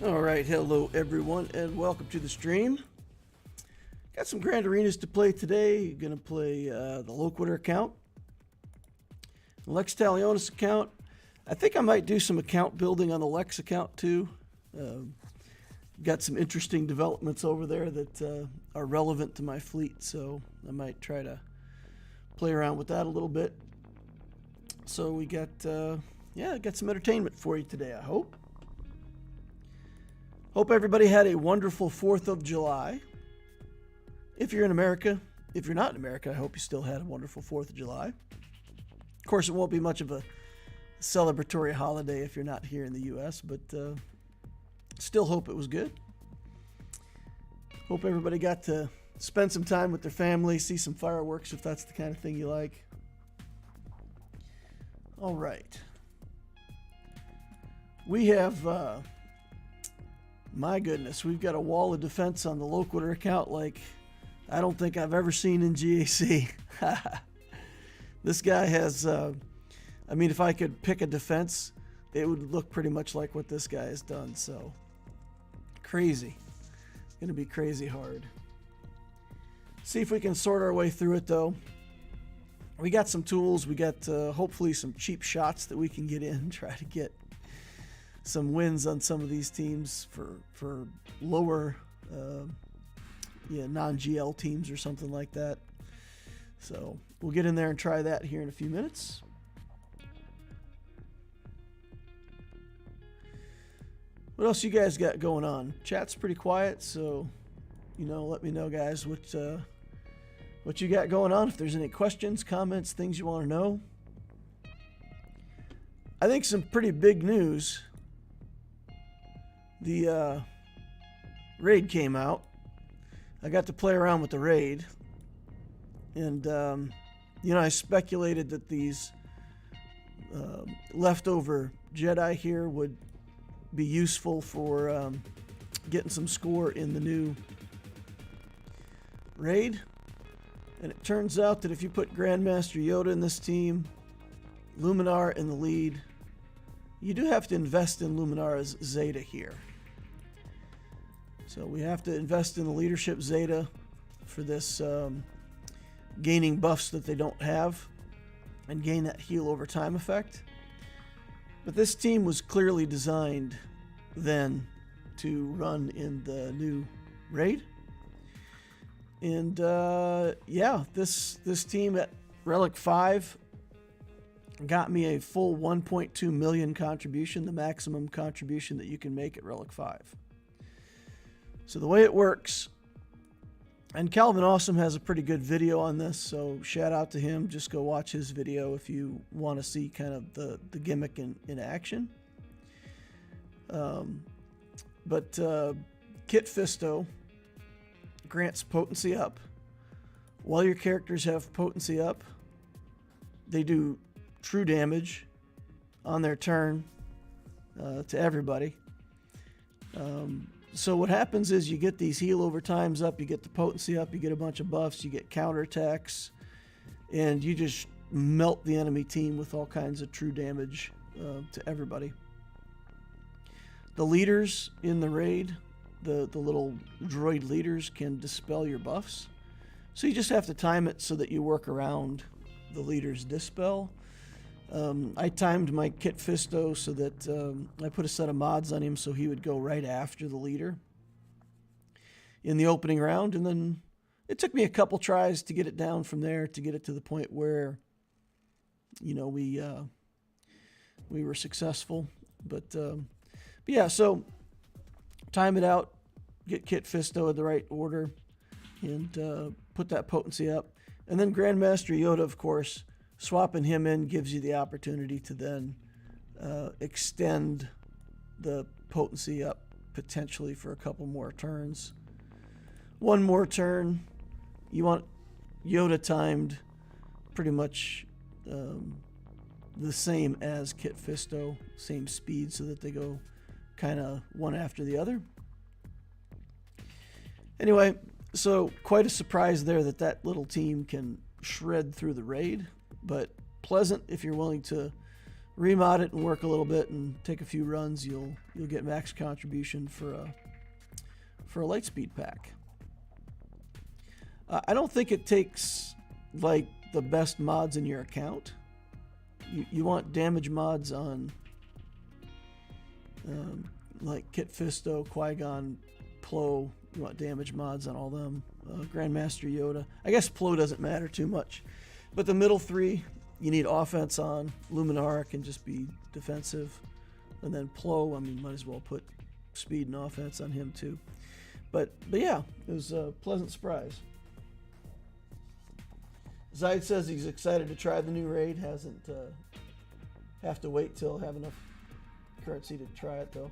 All right, hello everyone, and welcome to the stream. Got some Grand Arenas to play today. Gonna play the Loquitur account, Lex Talionis account. I think I might do some account building on the Lex account too. Got some interesting developments over there that are relevant to my fleet, so I might try to play around with that a little bit. So we got some entertainment for you today, I hope. Hope everybody had a wonderful 4th of July. If you're in America, if you're not in America, I hope you still had a wonderful 4th of July. Of course, it won't be much of a celebratory holiday if you're not here in the U.S., but still hope it was good. Hope everybody got to spend some time with their family, see some fireworks if that's the kind of thing you like. All right. We have... my goodness, we've got a wall of defense on the Loquitur account like I don't think I've ever seen in GAC. This guy has, if I could pick a defense, it would look pretty much like what this guy has done. So, crazy. It's going to be crazy hard. See if we can sort our way through it, though. We got some tools. We got, hopefully, some cheap shots that we can get in, try to get some wins on some of these teams for lower non-GL teams or something like that. So we'll get in there and try that here in a few minutes. What else you guys got going on? Chat's pretty quiet, so let me know, guys, what you got going on. If there's any questions, comments, things you want to know. I think some pretty big news. The raid came out. I got to play around with the raid. And, I speculated that these leftover Jedi here would be useful for getting some score in the new raid. And it turns out that if you put Grandmaster Yoda in this team, Luminar in the lead, you do have to invest in Luminara's Zeta here. So we have to invest in the leadership Zeta for this gaining buffs that they don't have and gain that heal over time effect. But this team was clearly designed then to run in the new raid. And this team at Relic 5 got me a full 1.2 million contribution, the maximum contribution that you can make at Relic 5. So the way it works, and Calvin Awesome has a pretty good video on this, so shout out to him. Just go watch his video if you want to see kind of the gimmick in action. But Kit Fisto grants potency up. While your characters have potency up, they do true damage on their turn to everybody. So what happens is you get these heal over times up, you get the potency up, you get a bunch of buffs, you get counterattacks, and you just melt the enemy team with all kinds of true damage to everybody. The leaders in the raid, the little droid leaders, can dispel your buffs. So you just have to time it so that you work around the leader's dispel. I timed my Kit Fisto so that I put a set of mods on him so he would go right after the leader in the opening round, and then it took me a couple tries to get it down from there to get it to the point where we were successful. But yeah, so time it out, get Kit Fisto in the right order, and put that potency up, and then Grandmaster Yoda, of course. Swapping him in gives you the opportunity to then extend the potency up potentially for a couple more turns. One more turn. You want Yoda timed pretty much the same as Kit Fisto, same speed, so that they go kind of one after the other. Anyway, so quite a surprise there that little team can shred through the raid, but pleasant if you're willing to remod it and work a little bit and take a few runs, you'll get max contribution for a lightspeed pack. I don't think it takes like the best mods in your account. You want damage mods on like Kit Fisto, Qui-Gon, Plo. You want damage mods on all them. Grandmaster Yoda. I guess Plo doesn't matter too much, but the middle three you need offense on. Luminara can just be defensive, and then Plo, I mean, might as well put speed and offense on him too. But yeah, it was a pleasant surprise. Zaid says he's excited to try the new raid. Hasn't have to wait till have enough currency to try it though.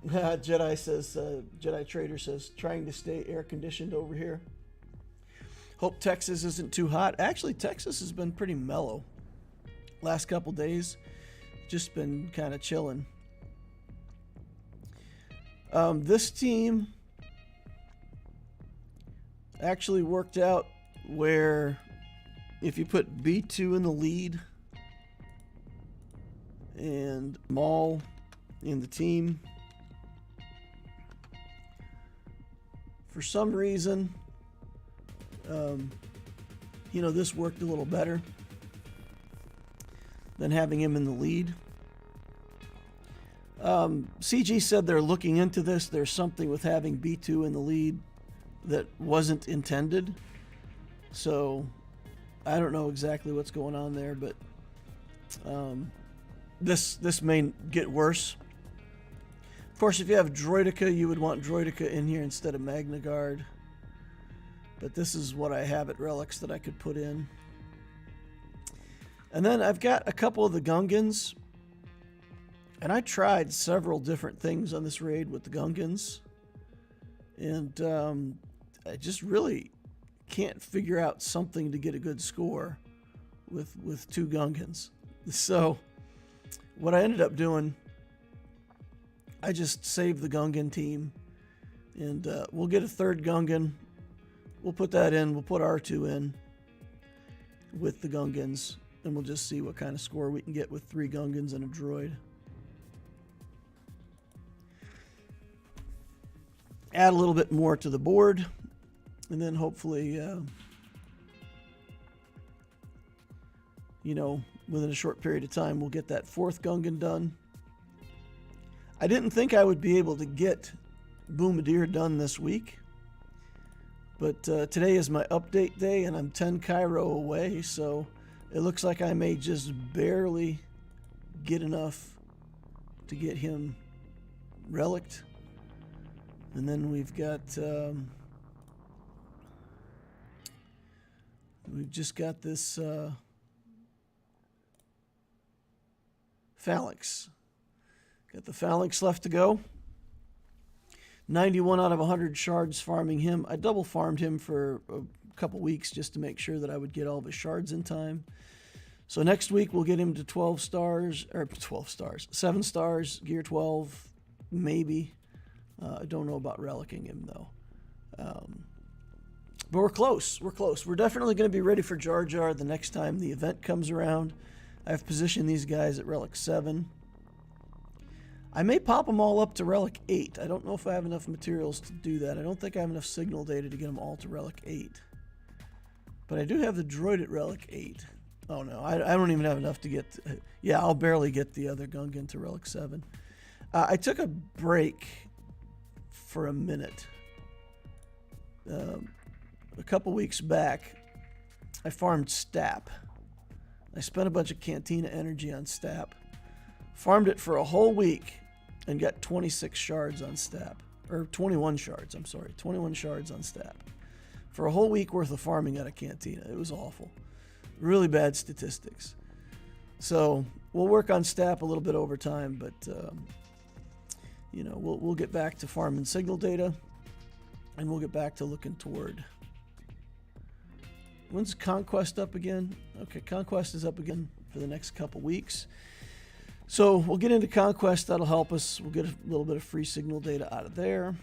Jedi says, Jedi Trader says, trying to stay air conditioned over here. Hope Texas isn't too hot. Actually, Texas has been pretty mellow. Last couple days, just been kind of chilling. This team actually worked out where if you put B2 in the lead and Maul in the team, for some reason, you know, this worked a little better than having him in the lead. CG said they're looking into this. There's something with having B2 in the lead that wasn't intended. So I don't know exactly what's going on there, but this may get worse. Of course, if you have Droideka, you would want Droideka in here instead of Magna Guard. But this is what I have at Relics that I could put in. And then I've got a couple of the Gungans. And I tried several different things on this raid with the Gungans. And I just really can't figure out something to get a good score with two Gungans. So what I ended up doing, I just saved the Gungan team. And we'll get a third Gungan. We'll put that in. We'll put R2 in with the Gungans. And we'll just see what kind of score we can get with 3 Gungans and a droid. Add a little bit more to the board. And then hopefully, you know, within a short period of time, we'll get that 4th Gungan done. I didn't think I would be able to get Boomadir done this week. But today is my update day, and I'm 10 Cairo away, so it looks like I may just barely get enough to get him reliced. And then we've got, we've just got this Phalanx. Got the Phalanx left to go. 91 out of 100 shards farming him. I double farmed him for a couple weeks just to make sure that I would get all of his shards in time. So next week we'll get him to 12 stars, or 12 stars, 7 stars, gear 12, maybe. I don't know about relicking him though. But we're close. We're close. We're definitely going to be ready for JarJar the next time the event comes around. I've positioned these guys at Relic 7. I may pop them all up to Relic 8. I don't know if I have enough materials to do that. I don't think I have enough signal data to get them all to Relic 8. But I do have the droid at Relic 8. Oh no, I don't even have enough to get... yeah, I'll barely get the other Gungan to Relic 7. I took a break for a minute. A couple weeks back, I farmed Stap. I spent a bunch of Cantina energy on Stap. Farmed it for a whole week and got 26 shards on Stap. Or 21 shards, I'm sorry. 21 shards on Stap. For a whole week worth of farming out of Cantina. It was awful. Really bad statistics. So we'll work on Stap a little bit over time, but you know, we'll get back to farming signal data, and we'll get back to looking toward... When's Conquest up again? Okay, Conquest is up again for the next couple weeks. So we'll get into Conquest. That'll help us. We'll get a little bit of free signal data out of there.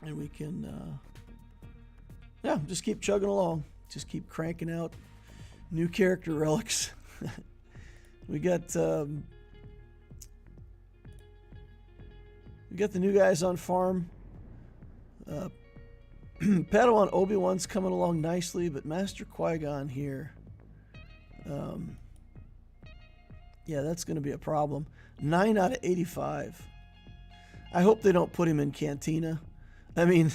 And we can, yeah, just keep chugging along. Just keep cranking out new character relics. We got the new guys on farm. Padawan Obi-Wan's coming along nicely, but Master Qui-Gon here, yeah, that's going to be a problem. 9 out of 85. I hope they don't put him in Cantina. I mean,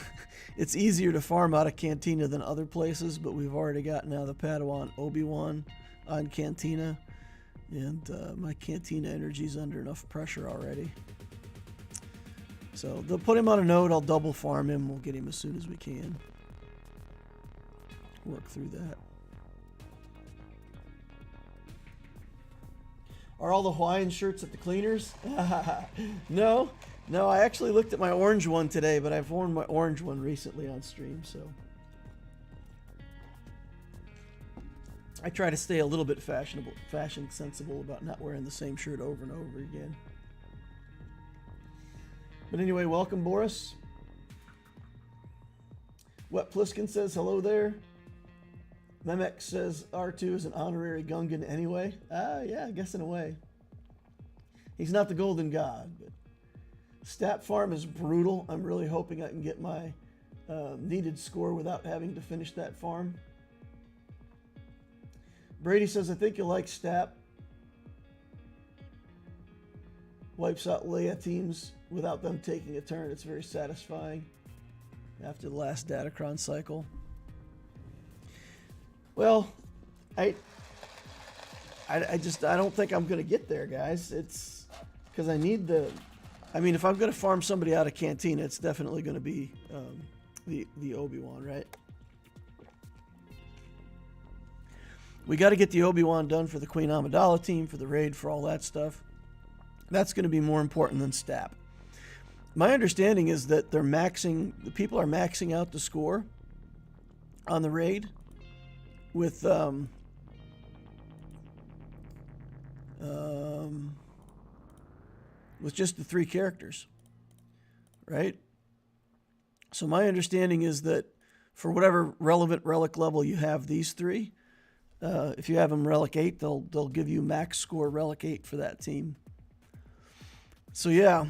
it's easier to farm out of Cantina than other places, but we've already got now the Padawan Obi-Wan on Cantina, and my Cantina energy's under enough pressure already. So they'll put him on a node. I'll double farm him. We'll get him as soon as we can. Work through that. Are all the Hawaiian shirts at the cleaners? No. No, I actually looked at my orange one today, but I've worn my orange one recently on stream, so. I try to stay a little bit fashion sensible about not wearing the same shirt over and over again. But anyway, welcome, Boris. Wet Pliskin says hello there. Memek says R2 is an honorary Gungan anyway. Yeah, I guess in a way. He's not the golden god, but stat farm is brutal. I'm really hoping I can get my needed score without having to finish that farm. Brady says, I think you'll like stat. Wipes out Leia teams without them taking a turn. It's very satisfying after the last Datacron cycle. Well, I don't think I'm going to get there, guys. It's because I need the... I mean, if I'm going to farm somebody out of Cantina, it's definitely going to be the Obi-Wan, right? We got to get the Obi-Wan done for the Queen Amidala team, for the raid, for all that stuff. That's going to be more important than stat. My understanding is that the people are maxing out the score on the raid with just the 3 characters, right? So my understanding is that for whatever relevant relic level you have these 3, if you have them relic 8, they'll give you max score relic 8 for that team. So yeah,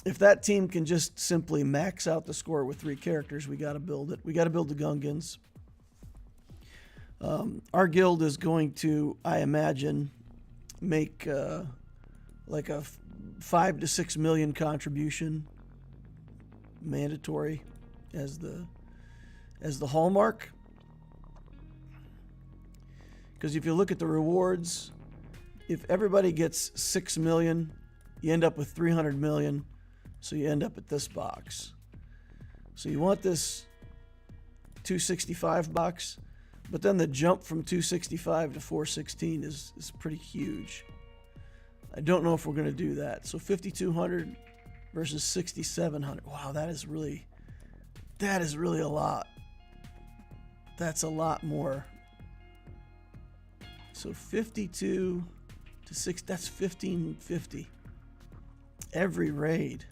if that team can just simply max out the score with 3 characters, we got to build it. We got to build the Gungans. Our guild is going to, I imagine, make like a 5 to 6 million contribution mandatory as the hallmark. Because if you look at the rewards, if everybody gets 6 million, you end up with 300 million, so you end up at this box. So you want this 265 box, but then the jump from 265 to 416 is pretty huge. I don't know if we're going to do that. So 5,200 versus 6,700. Wow, that is really a lot. That's a lot more. So 52 to 6, that's 1,550. Every raid.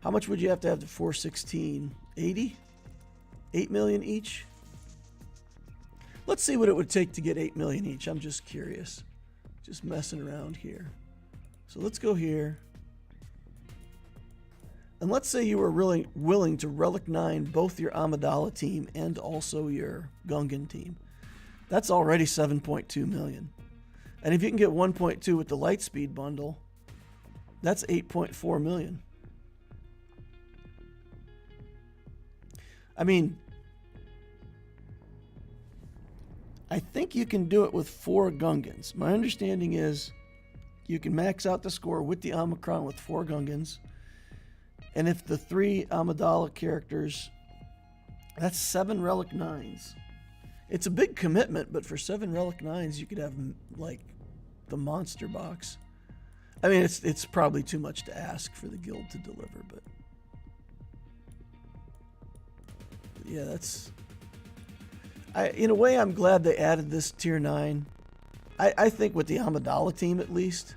How much would you have to have to 416? 80? 8 million each? Let's see what it would take to get 8 million each. I'm just curious. Just messing around here. So let's go here. And let's say you were really willing to Relic 9 both your Amidala team and also your Gungan team. That's already 7.2 million. And if you can get 1.2 with the Lightspeed bundle, that's 8.4 million. I mean, I think you can do it with 4 Gungans. My understanding is you can max out the score with the Omicron with 4 Gungans. And if the 3 Amidala characters, that's 7 Relic 9s. It's a big commitment, but for 7 Relic 9s, you could have, like, the monster box. I mean, it's probably too much to ask for the guild to deliver, but yeah, that's... in a way, I'm glad they added this tier 9. I think with the Amidala team, at least,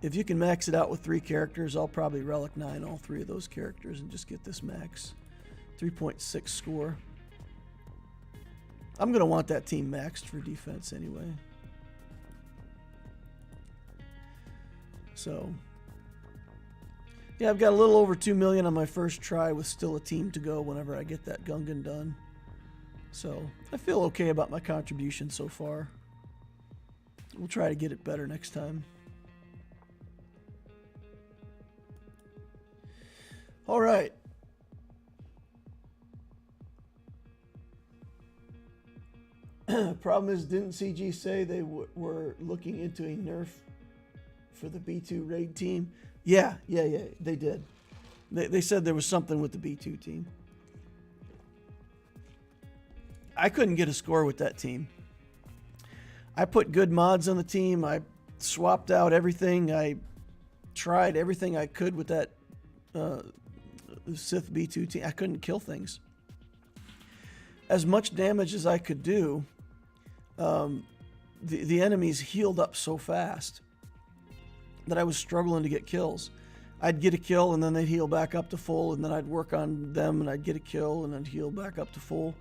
if you can max it out with 3 characters, I'll probably Relic 9 all 3 of those characters and just get this max 3.6 score. I'm going to want that team maxed for defense anyway. So, yeah, I've got a little over 2 million on my first try with still a team to go whenever I get that Gungan done. So, I feel okay about my contribution so far. We'll try to get it better next time. All right. Problem is, didn't CG say they were looking into a nerf for the B2 raid team? Yeah, they did. They said there was something with the B2 team. I couldn't get a score with that team. I put good mods on the team. I swapped out everything. I tried everything I could with that Sith B2 team. I couldn't kill things. As much damage as I could do, the enemies healed up so fast that I was struggling to get kills. I'd get a kill and then they'd heal back up to full, and then I'd work on them and I'd get a kill and I'd heal back up to full.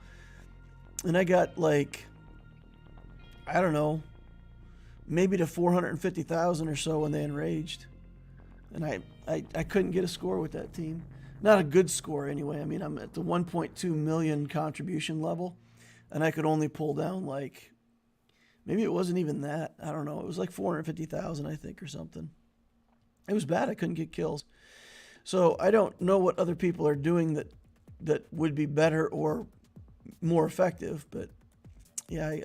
And I got like, I don't know, maybe to 450,000 or so when they enraged. And I couldn't get a score with that team. Not a good score anyway. I mean, I'm at the 1.2 million contribution level, and I could only pull down like, maybe it wasn't even that. I don't know. It was like 450,000, I think, or something. It was bad. I couldn't get kills. So I don't know what other people are doing that would be better or more effective, but yeah,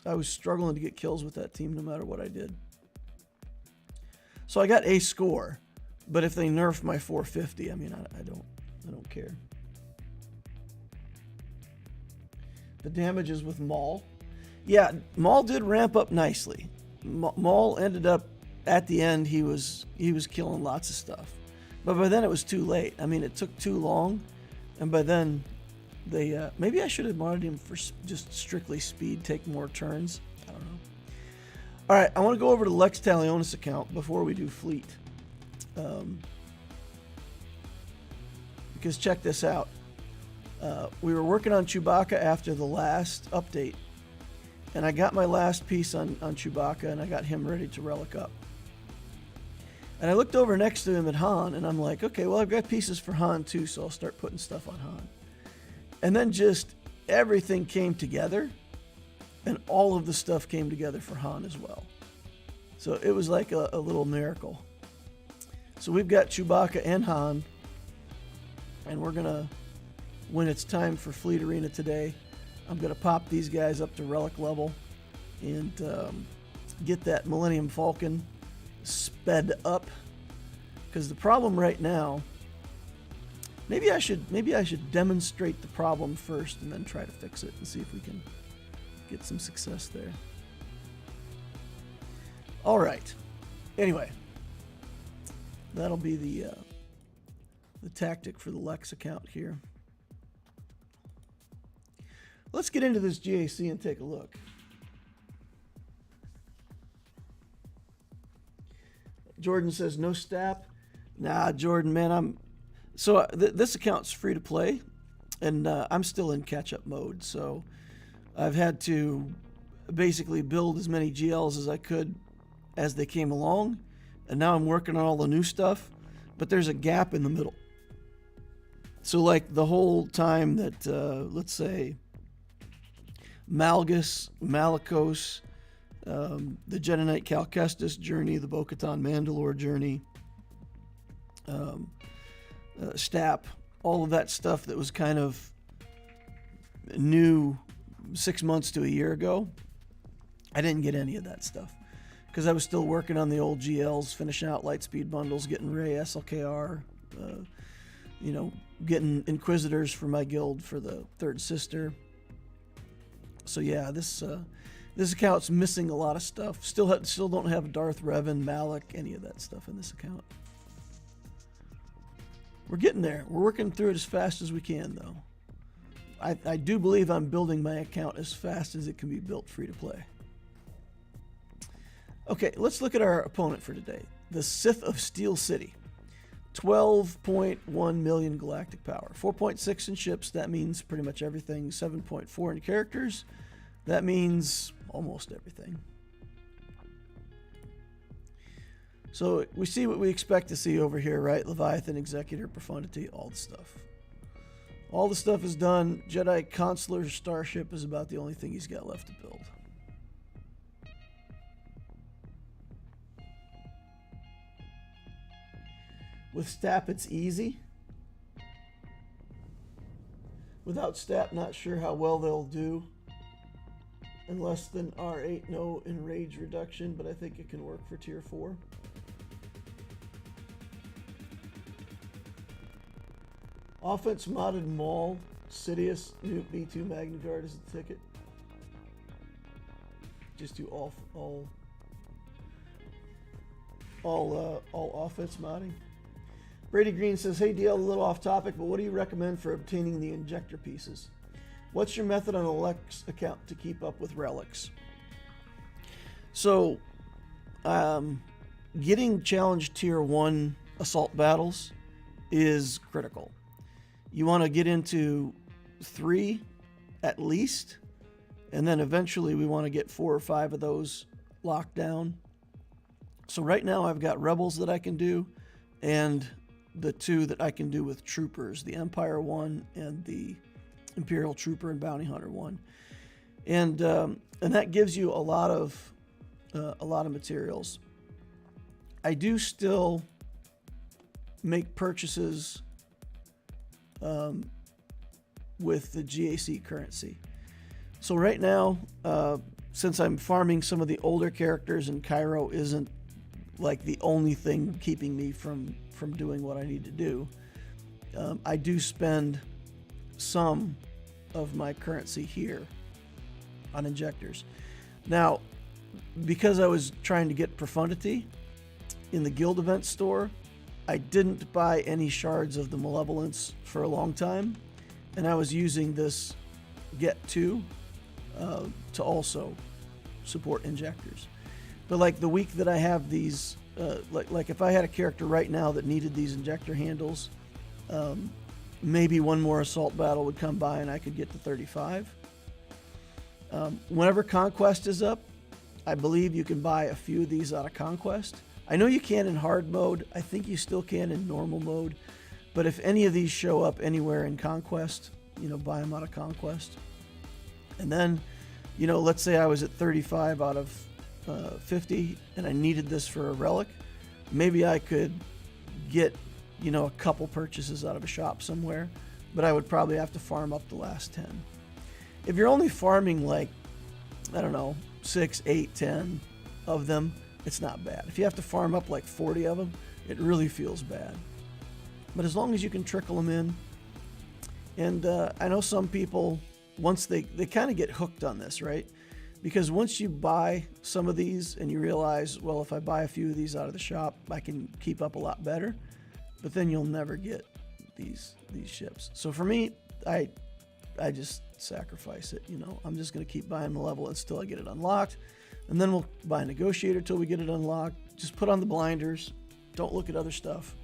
I was struggling to get kills with that team no matter what I did. So I got a score, but if they nerf my 450, I mean, I don't care. The damages with Maul. Yeah, Maul did ramp up nicely. Maul ended up at the end, he was killing lots of stuff. But by then it was too late. I mean, it took too long, and by then they maybe I should have modded him for just strictly speed, take more turns. I don't know. All right, I want to go over to Lex Talionis account before we do fleet. Because check this out. We were working on Chewbacca after the last update, and I got my last piece on Chewbacca, and I got him ready to relic up. And I looked over next to him at Han, and I'm like, okay, well, I've got pieces for Han too, so I'll start putting stuff on Han. And then just everything came together, and all of the stuff came together for Han as well. So it was like a little miracle. So we've got Chewbacca and Han, and we're going to, when it's time for Fleet Arena today, I'm going to pop these guys up to relic level and get that Millennium Falcon sped up. Because the problem right now, maybe I should demonstrate the problem first and then try to fix it and see if we can get some success there. All right. Anyway, that'll be the tactic for the Lex account here. Let's get into this GAC and take a look. Jordan says no stap. Nah, Jordan, man, this account's free to play, and I'm still in catch-up mode. So I've had to basically build as many GLs as I could as they came along, and now I'm working on all the new stuff. But there's a gap in the middle. So like the whole time that let's say Malgus, Malicos, the Jedi Knight Cal Kestis journey, the Bo-Katan Mandalore journey, Stap, all of that stuff that was kind of new 6 months to a year ago, I didn't get any of that stuff because I was still working on the old GLs, finishing out Lightspeed bundles, getting Rey SLKR, getting Inquisitors for my guild for the Third Sister. So yeah, this account's missing a lot of stuff. Still don't have Darth Revan, Malik, any of that stuff in this account. We're getting there. We're working through it as fast as we can, though. I do believe I'm building my account as fast as it can be built free to play. Okay, let's look at our opponent for today. The Sith of Steel City. 12.1 million galactic power. 4.6 in ships, that means pretty much everything. 7.4 in characters, that means almost everything. So we see what we expect to see over here, right? Leviathan, Executor, Profundity, all the stuff. All the stuff is done. Jedi Consular Starship is about the only thing he's got left to build. With STAP, it's easy. Without STAP, not sure how well they'll do. And less than R8, no enrage reduction, but I think it can work for tier 4. Offense modded Maul, Sidious, Nuke B2 Magna Guard is the ticket. Just do all offense modding. Brady Green says, hey DL, a little off topic, but what do you recommend for obtaining the injector pieces? What's your method on a Lex account to keep up with relics? So, getting challenge tier 1 assault battles is critical. You want to get into 3 at least, and then eventually we want to get 4 or 5 of those locked down. So right now I've got Rebels that I can do, and the 2 that I can do with Troopers, the Empire 1 and the Imperial Trooper and Bounty Hunter 1. And that gives you a lot of materials. I do still make purchases with the GAC currency. So right now, since I'm farming some of the older characters and Cairo isn't like the only thing keeping me from doing what I need to do, I do spend some of my currency here on injectors. Now, because I was trying to get Profundity in the guild event store, I didn't buy any shards of the Malevolence for a long time, and I was using this Get 2 to also support injectors. But like the week that I have these, like if I had a character right now that needed these injector handles, maybe one more assault battle would come by and I could get to 35. Whenever Conquest is up, I believe you can buy a few of these out of Conquest. I know you can in hard mode. I think you still can in normal mode. But if any of these show up anywhere in Conquest, buy them out of Conquest. And then, let's say I was at 35 out of 50 and I needed this for a relic. Maybe I could get, a couple purchases out of a shop somewhere, but I would probably have to farm up the last 10. If you're only farming like, 6, 8, 10 of them, it's not bad. If you have to farm up like 40 of them, it really feels bad. But as long as you can trickle them in, and I know some people, once they kind of get hooked on this, right? Because once you buy some of these and you realize, well, if I buy a few of these out of the shop, I can keep up a lot better, but then you'll never get these ships. So for me, I just sacrifice it. I'm just going to keep buying the level until I get it unlocked. And then we'll buy a negotiator till we get it unlocked. Just put on the blinders. Don't look at other stuff.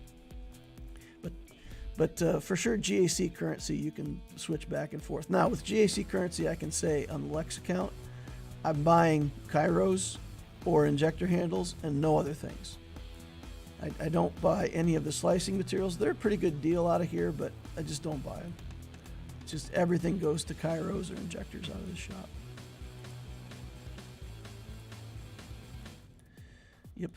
But for sure, GAC currency, you can switch back and forth. Now, with GAC currency, I can say on the Lex account, I'm buying Kairos or injector handles and no other things. I don't buy any of the slicing materials. They're a pretty good deal out of here, but I just don't buy them. Just everything goes to Kairos or injectors out of the shop. Yep.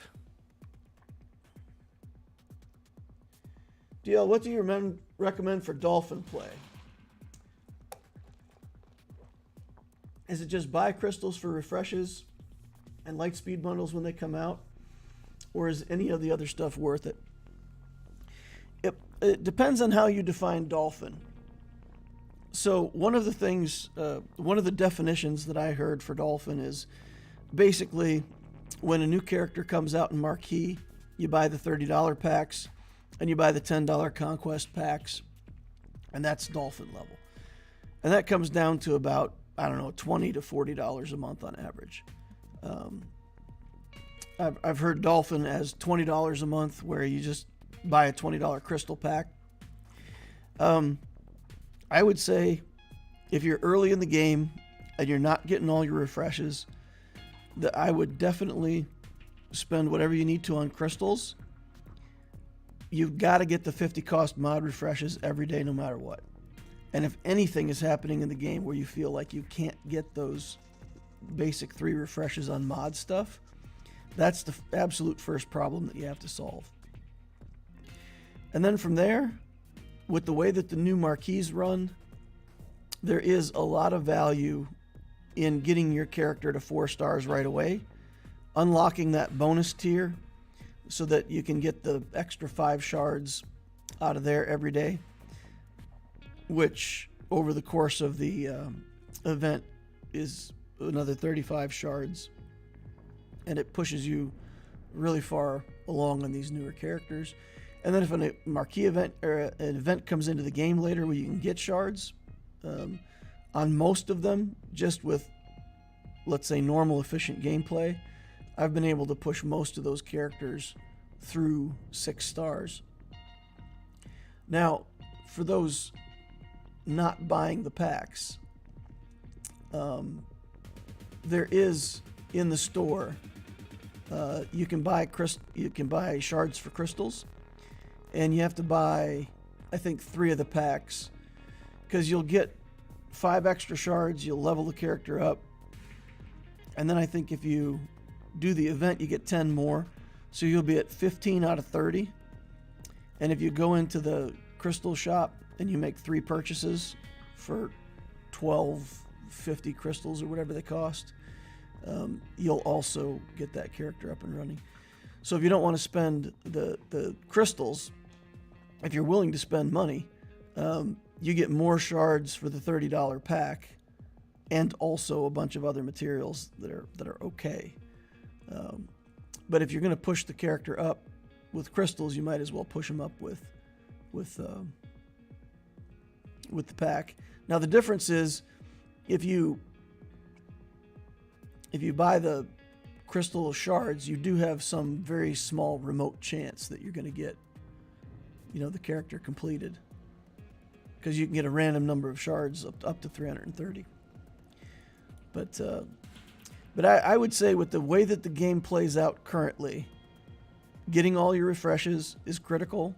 DL, what do you recommend for Dolphin play? Is it just buy crystals for refreshes and light speed bundles when they come out? Or is any of the other stuff worth it? It depends on how you define Dolphin. So one of the things, one of the definitions that I heard for Dolphin is basically when a new character comes out in Marquee, you buy the $30 packs and you buy the $10 Conquest packs, and that's Dolphin level. And that comes down to about, $20 to $40 a month on average. I've heard Dolphin as $20 a month where you just buy a $20 crystal pack. I would say if you're early in the game and you're not getting all your refreshes, that I would definitely spend whatever you need to on crystals. You've got to get the 50 cost mod refreshes every day no matter what. And if anything is happening in the game where you feel like you can't get those basic 3 refreshes on mod stuff, that's the absolute first problem that you have to solve. And then from there, with the way that the new marquees run, there is a lot of value in getting your character to 4 stars right away, unlocking that bonus tier so that you can get the extra 5 shards out of there every day, which over the course of the event is another 35 shards, and it pushes you really far along on these newer characters. And then if a marquee event or an event comes into the game later where you can get shards, on most of them, just with, let's say, normal efficient gameplay, I've been able to push most of those characters through 6 stars. Now, for those not buying the packs, there is in the store, you can buy shards for crystals, and you have to buy, I think, 3 of the packs, because you'll get 5 extra shards, you'll level the character up, and then I think if you do the event, you get 10 more, so you'll be at 15 out of 30. And if you go into the crystal shop and you make 3 purchases for 12.50 crystals or whatever they cost, you'll also get that character up and running. So if you don't want to spend the crystals, if you're willing to spend money, you get more shards for the $30 pack, and also a bunch of other materials that are okay. But if you're going to push the character up with crystals, you might as well push them up with the pack. Now the difference is if you buy the crystal shards, you do have some very small remote chance that you're going to get, the character completed, because you can get a random number of shards up to 330. But I would say with the way that the game plays out currently, getting all your refreshes is critical.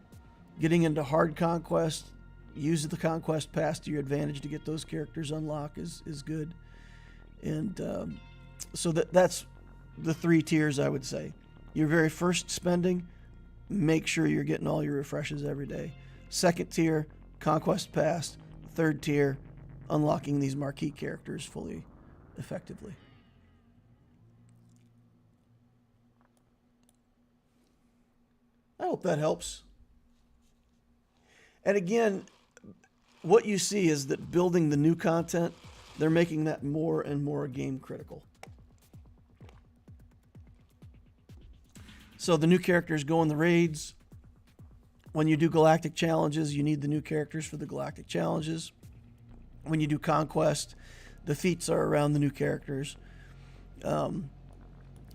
Getting into hard conquest, use the conquest pass to your advantage to get those characters unlocked is good. And so that's the 3 tiers, I would say. Your very first spending, make sure you're getting all your refreshes every day. Second tier, conquest pass. Third tier, unlocking these marquee characters fully effectively. I hope that helps. And again, what you see is that building the new content, they're making that more and more game critical. So the new characters go in the raids. When you do galactic challenges, you need the new characters for the galactic challenges. When you do conquest, the feats are around the new characters. And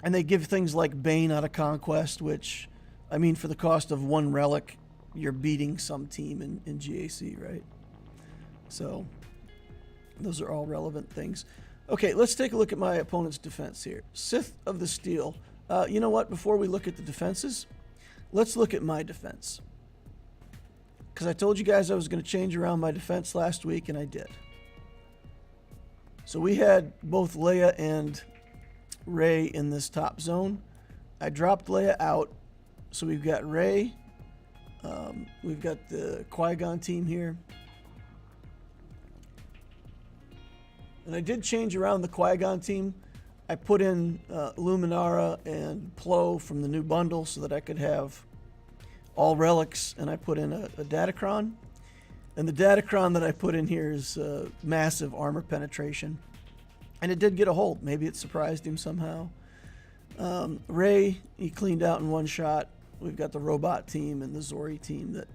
they give things like Bane out of conquest, which, I mean, for the cost of 1 relic, you're beating some team in GAC, right? So those are all relevant things. Okay, let's take a look at my opponent's defense here. Sith of the Steel. You know what? Before we look at the defenses, let's look at my defense. Because I told you guys I was going to change around my defense last week, and I did. So we had both Leia and Rey in this top zone. I dropped Leia out, so we've got Rey. We've got the Qui-Gon team here. And I did change around the Qui-Gon team. I put in Luminara and Plo from the new bundle so that I could have all relics, and I put in a Datacron. And the Datacron that I put in here is massive armor penetration. And it did get a hold. Maybe it surprised him somehow. Rey, he cleaned out in 1 shot. We've got the robot team and the Zori team that,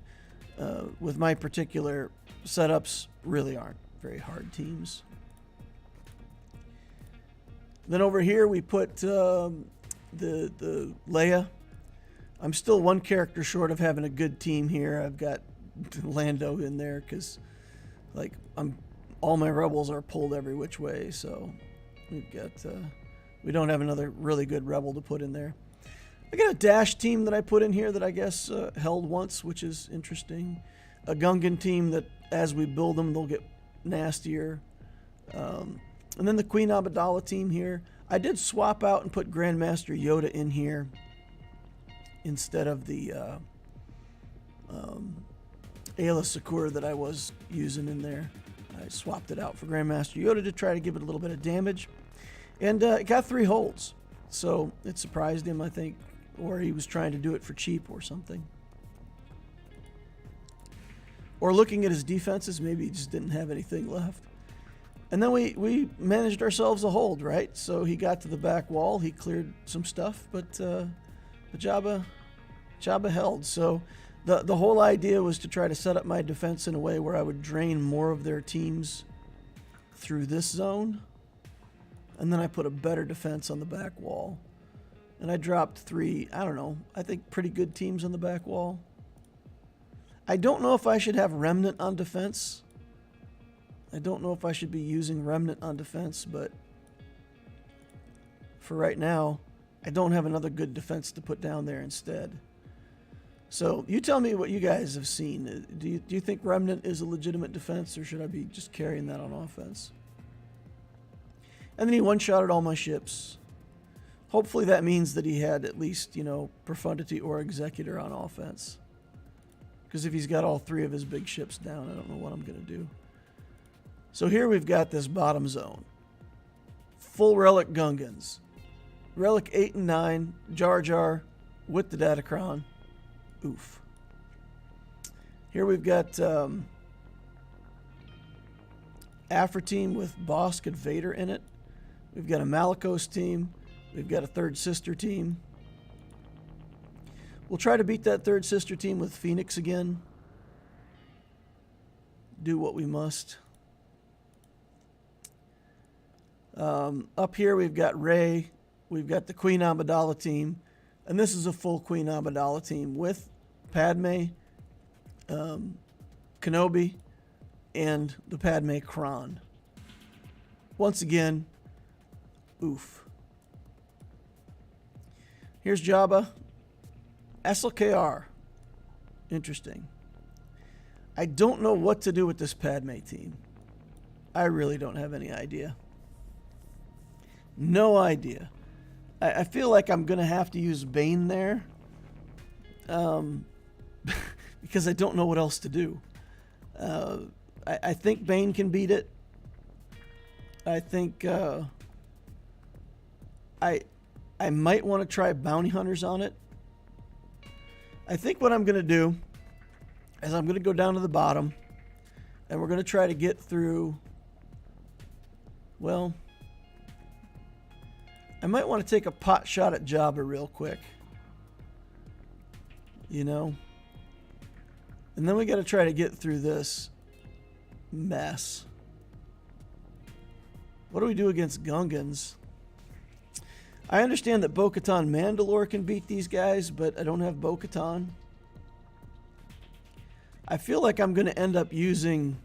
with my particular setups, really aren't very hard teams. Then over here we put the Leia. I'm still one character short of having a good team here. I've got Lando in there because, like, all my rebels are pulled every which way. So we don't have another really good rebel to put in there. I got a dash team that I put in here that I guess held once, which is interesting. A Gungan team that as we build them, they'll get nastier. And then the Queen Amidala team here. I did swap out and put Grandmaster Yoda in here instead of the Aayla Secura that I was using in there. I swapped it out for Grandmaster Yoda to try to give it a little bit of damage. And it got 3 holds. So it surprised him, I think. Or he was trying to do it for cheap or something. Or looking at his defenses, maybe he just didn't have anything left. And then we managed ourselves a hold, right? So he got to the back wall. He cleared some stuff, but Jabba held. So the whole idea was to try to set up my defense in a way where I would drain more of their teams through this zone. And then I put a better defense on the back wall. And I dropped 3, I don't know, I think pretty good teams on the back wall. I don't know if I should have Remnant on defense. I don't know if I should be using Remnant on defense, but for right now, I don't have another good defense to put down there instead. So you tell me what you guys have seen. Do you think Remnant is a legitimate defense, or should I be just carrying that on offense? And then he one-shotted all my ships. Hopefully that means that he had at least, Profundity or Executor on offense. Because if he's got all 3 of his big ships down, I don't know what I'm going to do. So here we've got this bottom zone. Full Relic Gungans. Relic 8 and 9, JarJar with the Datacron. Oof. Here we've got Afra team with Bosk and Vader in it. We've got a Malicos team. We've got a third sister team. We'll try to beat that third sister team with Phoenix again. Do what we must. Up here we've got Rey. We've got the Queen Amidala team. And this is a full Queen Amidala team with Padme, Kenobi, and the Padme Kron. Once again, oof. Here's Jabba. SLKR. Interesting. I don't know what to do with this Padme team. I really don't have any idea. No idea. I feel like I'm going to have to use Bane there. Because I don't know what else to do. I think Bane can beat it. I think I might want to try Bounty Hunters on it. I think what I'm going to do is I'm going to go down to the bottom and we're going to try to get through, well, I might want to take a pot shot at Jabba real quick. And then we got to try to get through this mess. What do we do against Gungans? I understand that Bo-Katan Mandalore can beat these guys, but I don't have Bo-Katan. I feel like I'm going to end up using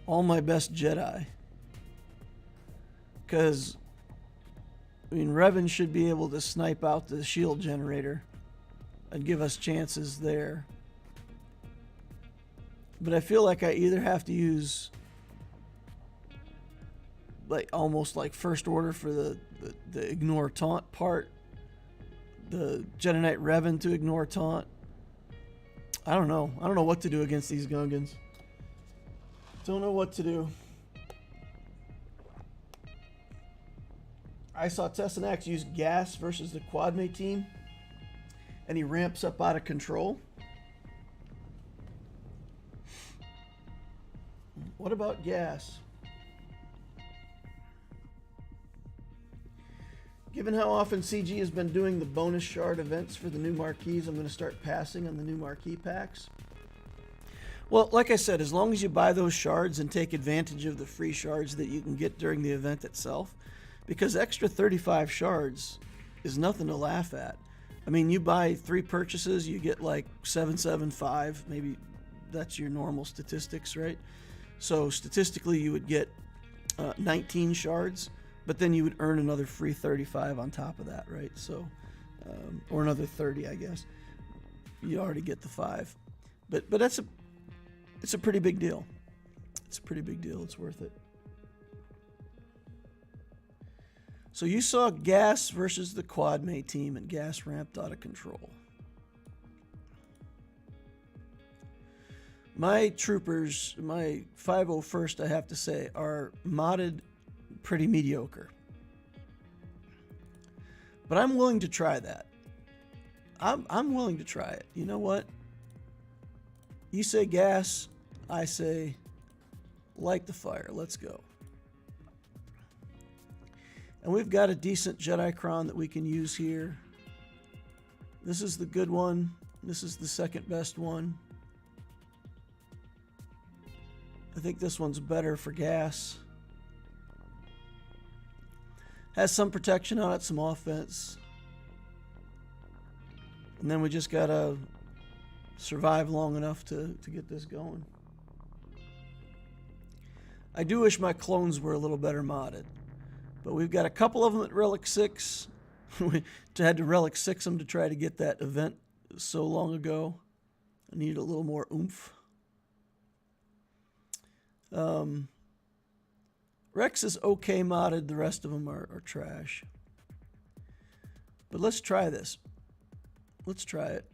all my best Jedi. Because, Revan should be able to snipe out the shield generator and give us chances there. But I feel like I either have to use almost like first order for the ignore taunt part, the Jedi Knight Revan to ignore taunt. I don't know what to do against these Gungans. Don't know what to do. I saw Tessanax use gas versus the Quadmate team, and he ramps up out of control. What about gas? Given how often CG has been doing the bonus shard events for the new marquees, I'm going to start passing on the new marquee packs. Well, like I said, as long as you buy those shards and take advantage of the free shards that you can get during the event itself, because extra 35 shards is nothing to laugh at. I mean, you buy 3 purchases, you get like 775. Maybe that's your normal statistics, right? So statistically, you would get 19 shards, but then you would earn another free 35 on top of that, right? So, or another 30, I guess. You already get the 5, but it's a pretty big deal. It's a pretty big deal. It's worth it. So you saw Gas versus the Quad Mate team, and Gas ramped out of control. My troopers, my 501st, I have to say, are modded pretty mediocre. But I'm willing to try that. I'm willing to try it. You know what? You say gas, I say light the fire. Let's go. And we've got a decent Jedi Cron that we can use here. This is the good one. This is the second best one. I think this one's better for gas. Has some protection on it, some offense. And then we just gotta survive long enough to get this going. I do wish my clones were a little better modded. But we've got a couple of them at Relic 6. We had to Relic 6 them to try to get that event so long ago. I needed a little more oomph. Rex is okay modded. The rest of them are trash. But let's try this. Let's try it.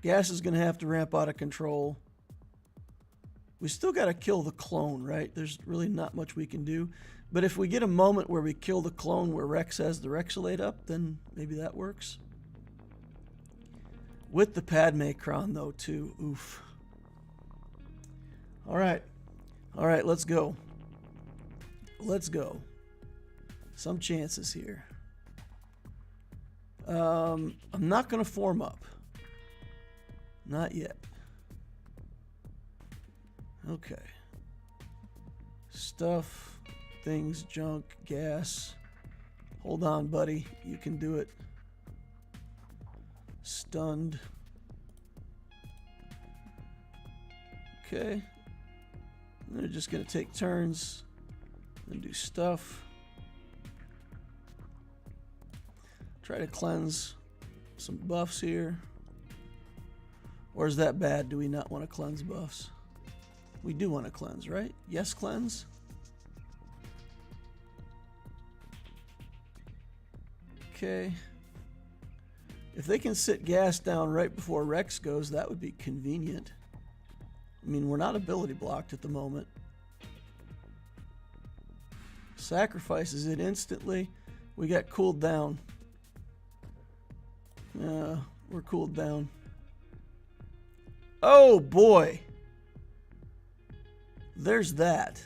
Gas is going to have to ramp out of control. We still got to kill the clone, right? There's really not much we can do. But if we get a moment where we kill the clone where Rex has the Rexolate up, then maybe that works. With the Padme Cron, though, too. Oof. All right. All right, let's go. Let's go. Some chances here. I'm not going to form up. Not yet. Okay. Stuff, things, junk, gas. Hold on, buddy. You can do it. Stunned. Okay. They're just going to take turns and do stuff. Try to cleanse some buffs here. Or is that bad? Do we not want to cleanse buffs? We do want to cleanse, right? Yes, cleanse. Okay. If they can sit gas down right before Rex goes, that would be convenient. I mean, we're not ability blocked at the moment. Sacrifices it instantly. We got cooled down. We're cooled down. Oh boy. There's that.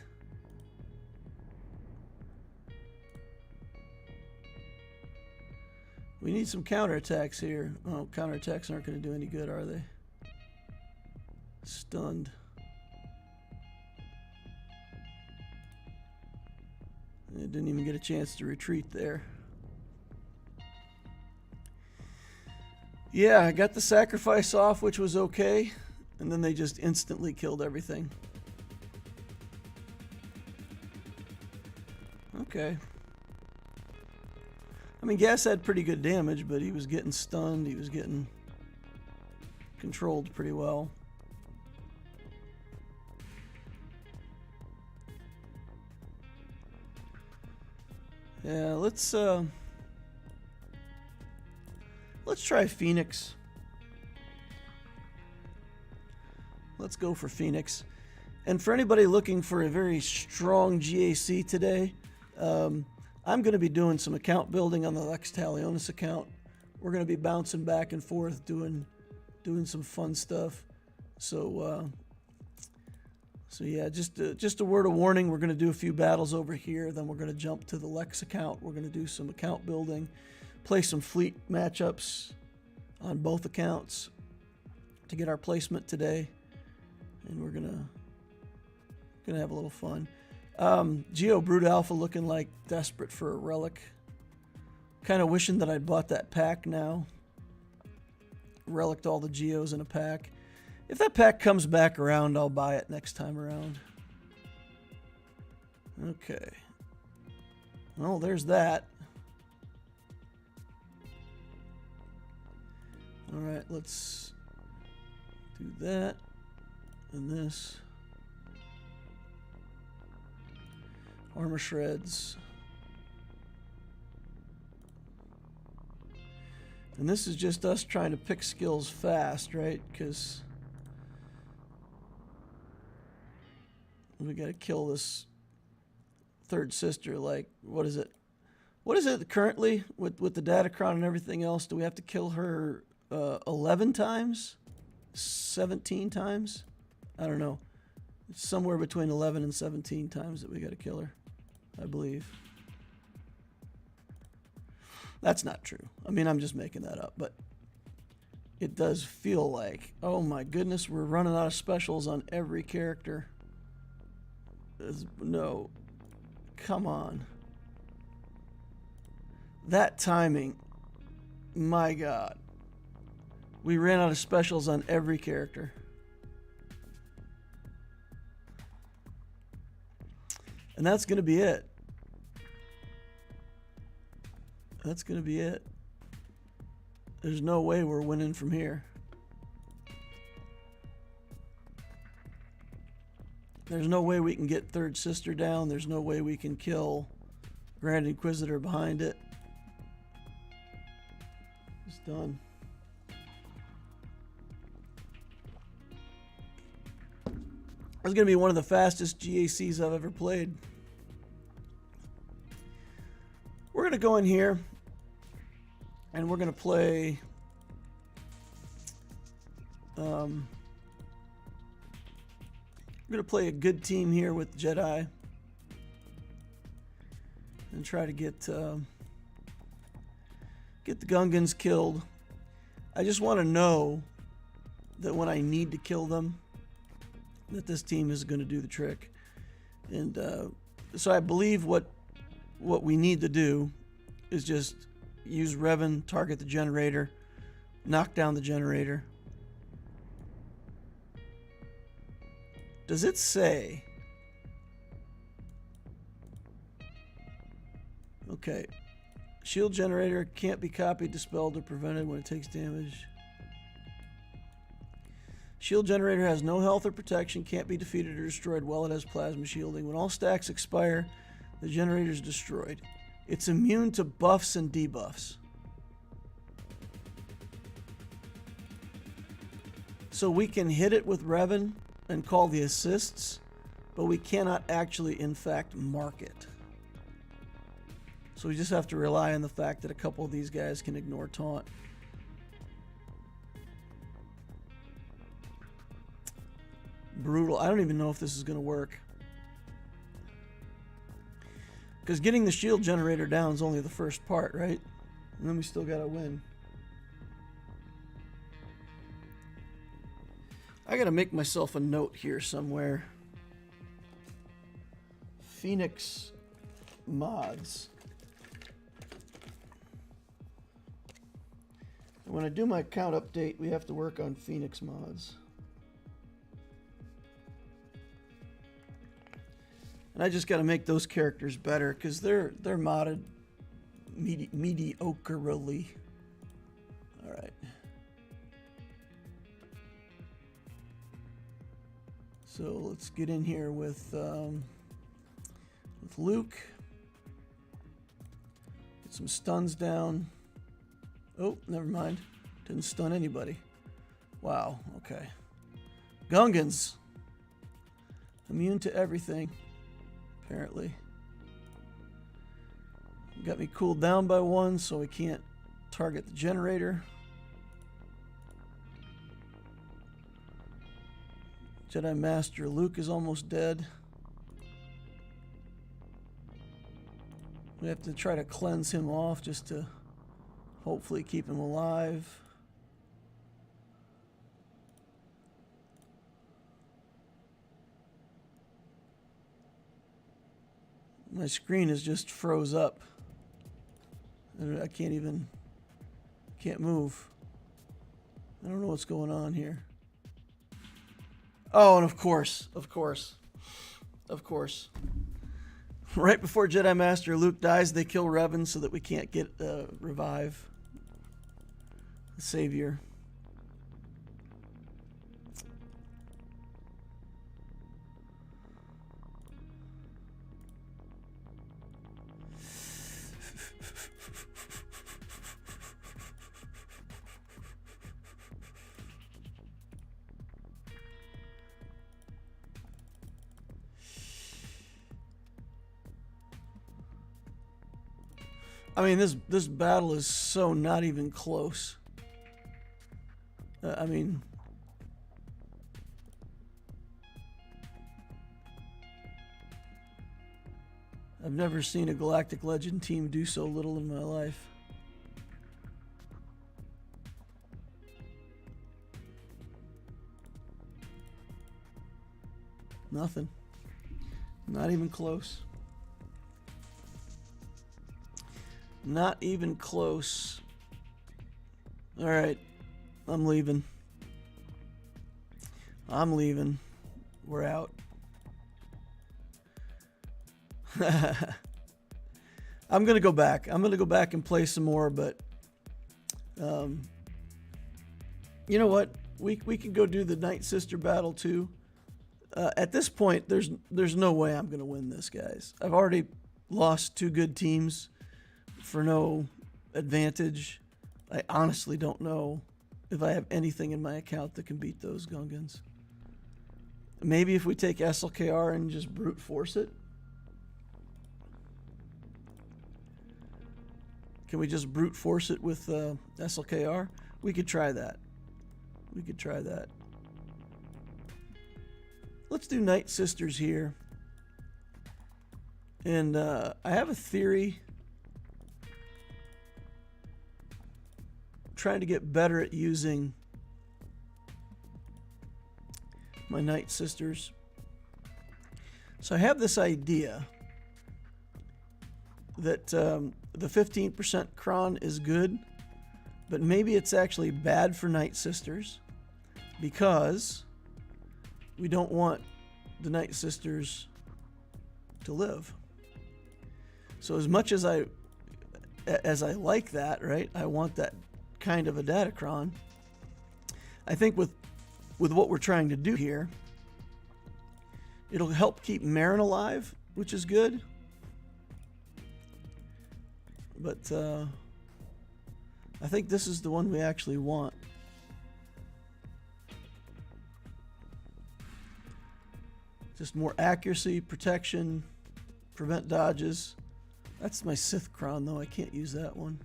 We need some counterattacks here. Oh, counterattacks aren't going to do any good, are they? Stunned. It didn't even get a chance to retreat there. Yeah, I got the sacrifice off, which was okay. And then they just instantly killed everything. Okay. I mean, Gas had pretty good damage, but he was getting stunned. He was getting controlled pretty well. Yeah, let's try Phoenix. Let's go for Phoenix. And for anybody looking for a very strong GAC today, I'm going to be doing some account building on the Lex Talionis account. We're going to be bouncing back and forth doing some fun stuff. So yeah, just a word of warning. We're going to do a few battles over here. Then we're going to jump to the Lex account. We're going to do some account building, play some fleet matchups on both accounts to get our placement today. And we're going to have a little fun. Geo Brood Alpha looking like desperate for a relic. Kind of wishing that I'd bought that pack now. Reliced all the geos in a pack. If that pack comes back around, I'll buy it next time around. Okay. Well, there's that. Alright, let's do that and this. Armor shreds. And this is just us trying to pick skills fast, right? Because we got to kill this third sister. Like, what is it? What is it currently with the Datacron and everything else? Do we have to kill her 11 times? 17 times? I don't know. It's somewhere between 11 and 17 times that we got to kill her, I believe. That's not true. I mean, I'm just making that up, but it does feel like, oh my goodness, we're running out of specials on every character. No, come on. That timing, my God. We ran out of specials on every character. And that's going to be it. That's going to be it. There's no way we're winning from here. There's no way we can get Third Sister down. There's no way we can kill Grand Inquisitor behind it. It's done. It's going to be one of the fastest GACs I've ever played. We're going to go in here and we're going to play we're going to play a good team here with Jedi and try to get the Gungans killed. I just want to know that when I need to kill them, that this team is going to do the trick. And so I believe what we need to do is just use Revan, target the generator, knock down the generator. Does it say? Okay. Shield generator can't be copied, dispelled, or prevented when it takes damage. Shield generator has no health or protection, can't be defeated or destroyed while it has plasma shielding. When all stacks expire, the generator is destroyed. It's immune to buffs and debuffs. So we can hit it with Revan and call the assists, but we cannot actually, in fact, mark it. So we just have to rely on the fact that a couple of these guys can ignore taunt. Brutal. I don't even know if this is going to work. Because getting the shield generator down is only the first part, right? And then we still got to win. I got to make myself a note here somewhere. Phoenix mods. And when I do my account update, we have to work on Phoenix mods. And I just got to make those characters better because they're modded mediocrely. All right. So let's get in here with Luke. Get some stuns down. Oh, never mind. Didn't stun anybody. Wow. Okay. Gungans. Immune to everything. Apparently. Got me cooled down by one, so we can't target the generator. Jedi Master Luke is almost dead. We have to try to cleanse him off just to hopefully keep him alive. My screen is just froze up. I can't move. I don't know what's going on here. Oh, and of course. Right before Jedi Master Luke dies, they kill Revan so that we can't get revive the Savior. I mean, this battle is so not even close. I mean, I've never seen a Galactic Legend team do so little in my life. Nothing. Not even close. Not even close. All right. I'm leaving. We're out. I'm going to go back. And play some more, but you know what? We can go do the Night Sister battle too. At this point, there's no way I'm going to win this, guys. I've already lost 2 good teams for no advantage. I honestly don't know if I have anything in my account that can beat those Gungans. Maybe if we take SLKR and just brute force it. Can we just brute force it with SLKR? We could try that. Let's do Night Sisters here. And I have a theory. Trying to get better at using my Night Sisters. So I have this idea that the 15% cron is good, but maybe it's actually bad for Night Sisters because we don't want the Night Sisters to live. So as much as I like that, right? I want that kind of a datacron. I think with what we're trying to do here, it'll help keep Marin alive, which is good. But I think this is the one we actually want. Just more accuracy, protection, prevent dodges. That's my Sith Cron, though. I can't use that one.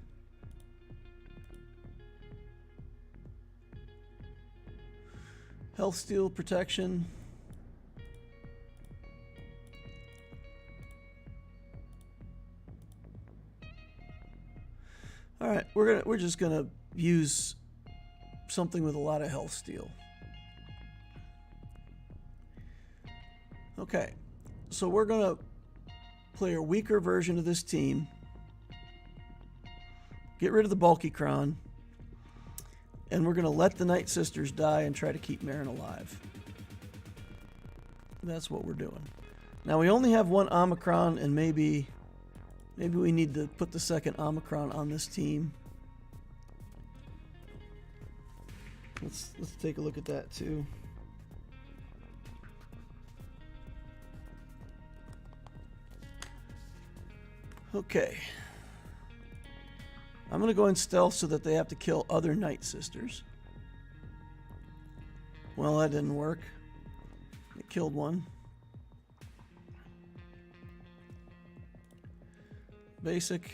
Health steal, protection. All right, we're just gonna use something with a lot of health steal. Okay, so we're gonna play a weaker version of this team. Get rid of the bulky Cron. And we're going to let the Night Sisters die and try to keep Marin alive. That's what we're doing. Now we only have one Omicron, and maybe we need to put the second Omicron on this team. Let's take a look at that too. Okay. I'm going to go in stealth so that they have to kill other Night Sisters. Well, that didn't work. It killed one. Basic.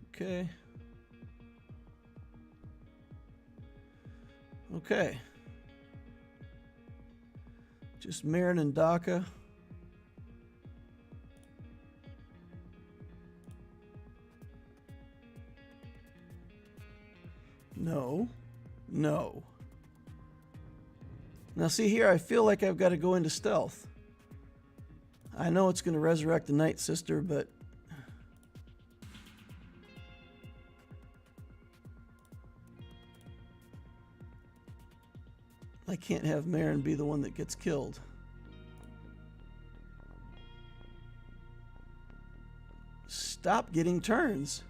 Okay. Okay. Just Marin and Daka. No. No. Now see here, I feel like I've got to go into stealth. I know it's going to resurrect the Night Sister, but I can't have Marin be the one that gets killed. Stop getting turns.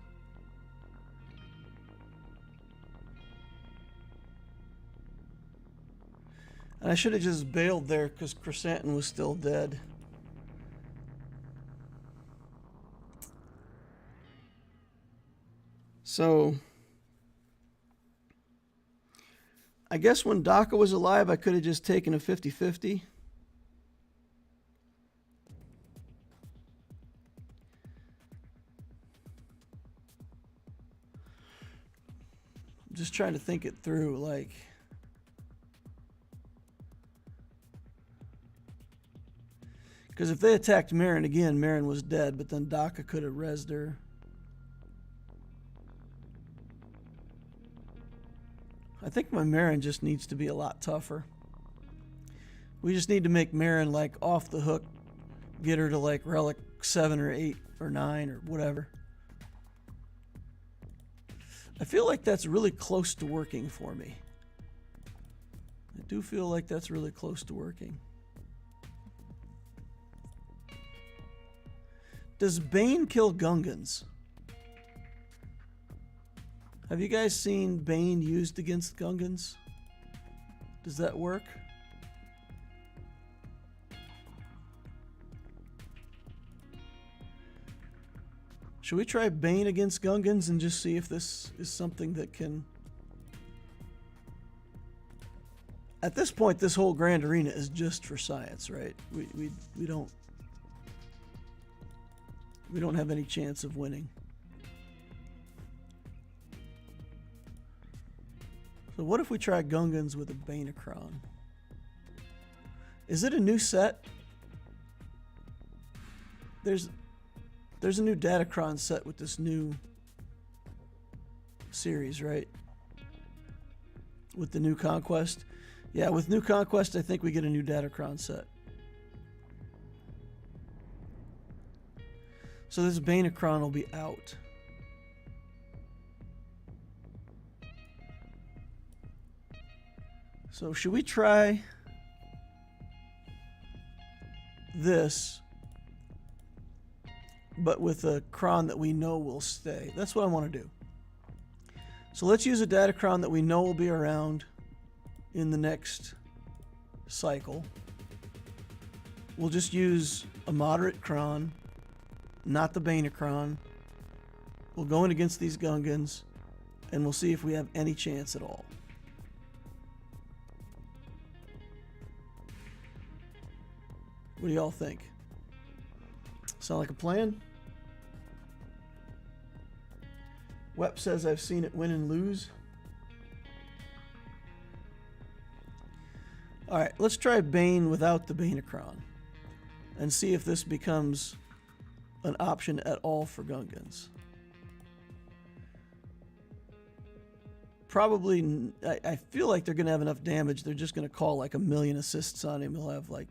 And I should have just bailed there because Chrysanthemum was still dead. So I guess when Daka was alive, I could have just taken a 50-50. I'm just trying to think it through, like, because if they attacked Marin again, Marin was dead, but then Daka could have rezzed her. I think my Marin just needs to be a lot tougher. We just need to make Marin like off the hook, get her to like relic 7 or 8 or 9 or whatever. I feel like that's really close to working for me. I do feel like that's really close to working. Does Bane kill Gungans? Have you guys seen Bane used against Gungans? Does that work? Should we try Bane against Gungans and just see if this is something that can... At this point, this whole Grand Arena is just for science, right? We don't have any chance of winning. So what if we try Gungans with a Banacron? Is it a new set? There's a new Datacron set with this new series, right? With the new Conquest. Yeah, with new Conquest, I think we get a new Datacron set. So this Banacron will be out. So should we try this, but with a Kron that we know will stay? That's what I want to do. So let's use a Datacron that we know will be around in the next cycle. We'll just use a moderate Kron, not the Banacron. We'll go in against these Gungans, and we'll see if we have any chance at all. What do y'all think? Sound like a plan? Wep says I've seen it win and lose. Alright, let's try Bane without the Banacron and see if this becomes an option at all for Gungans. Probably, I feel like they're going to have enough damage. They're just going to call like 1,000,000 assists on him. He'll have like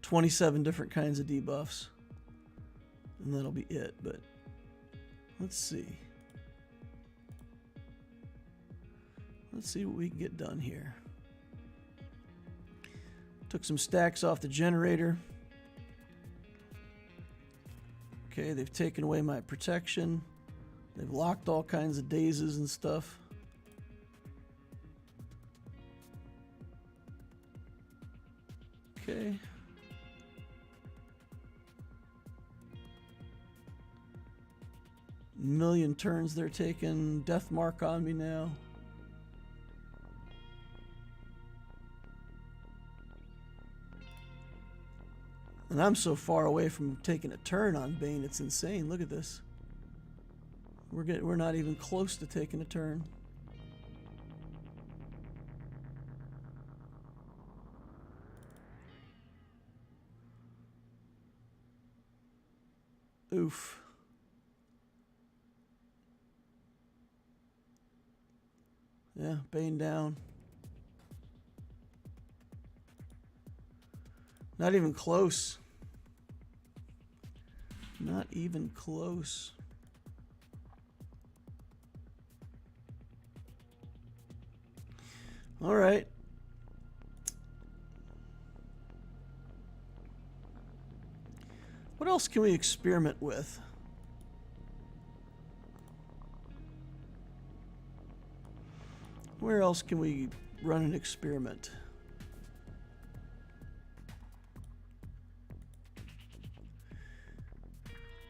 27 different kinds of debuffs. And that'll be it, but let's see. Let's see what we can get done here. Took some stacks off the generator. Okay, they've taken away my protection. They've locked all kinds of dazes and stuff. Okay. Million turns they're taking. Death mark on me now. And I'm so far away from taking a turn on Bane, it's insane. Look at this. We're not even close to taking a turn. Oof. Yeah, Bane down. Not even close. Not even close. All right. What else can we experiment with? Where else can we run an experiment?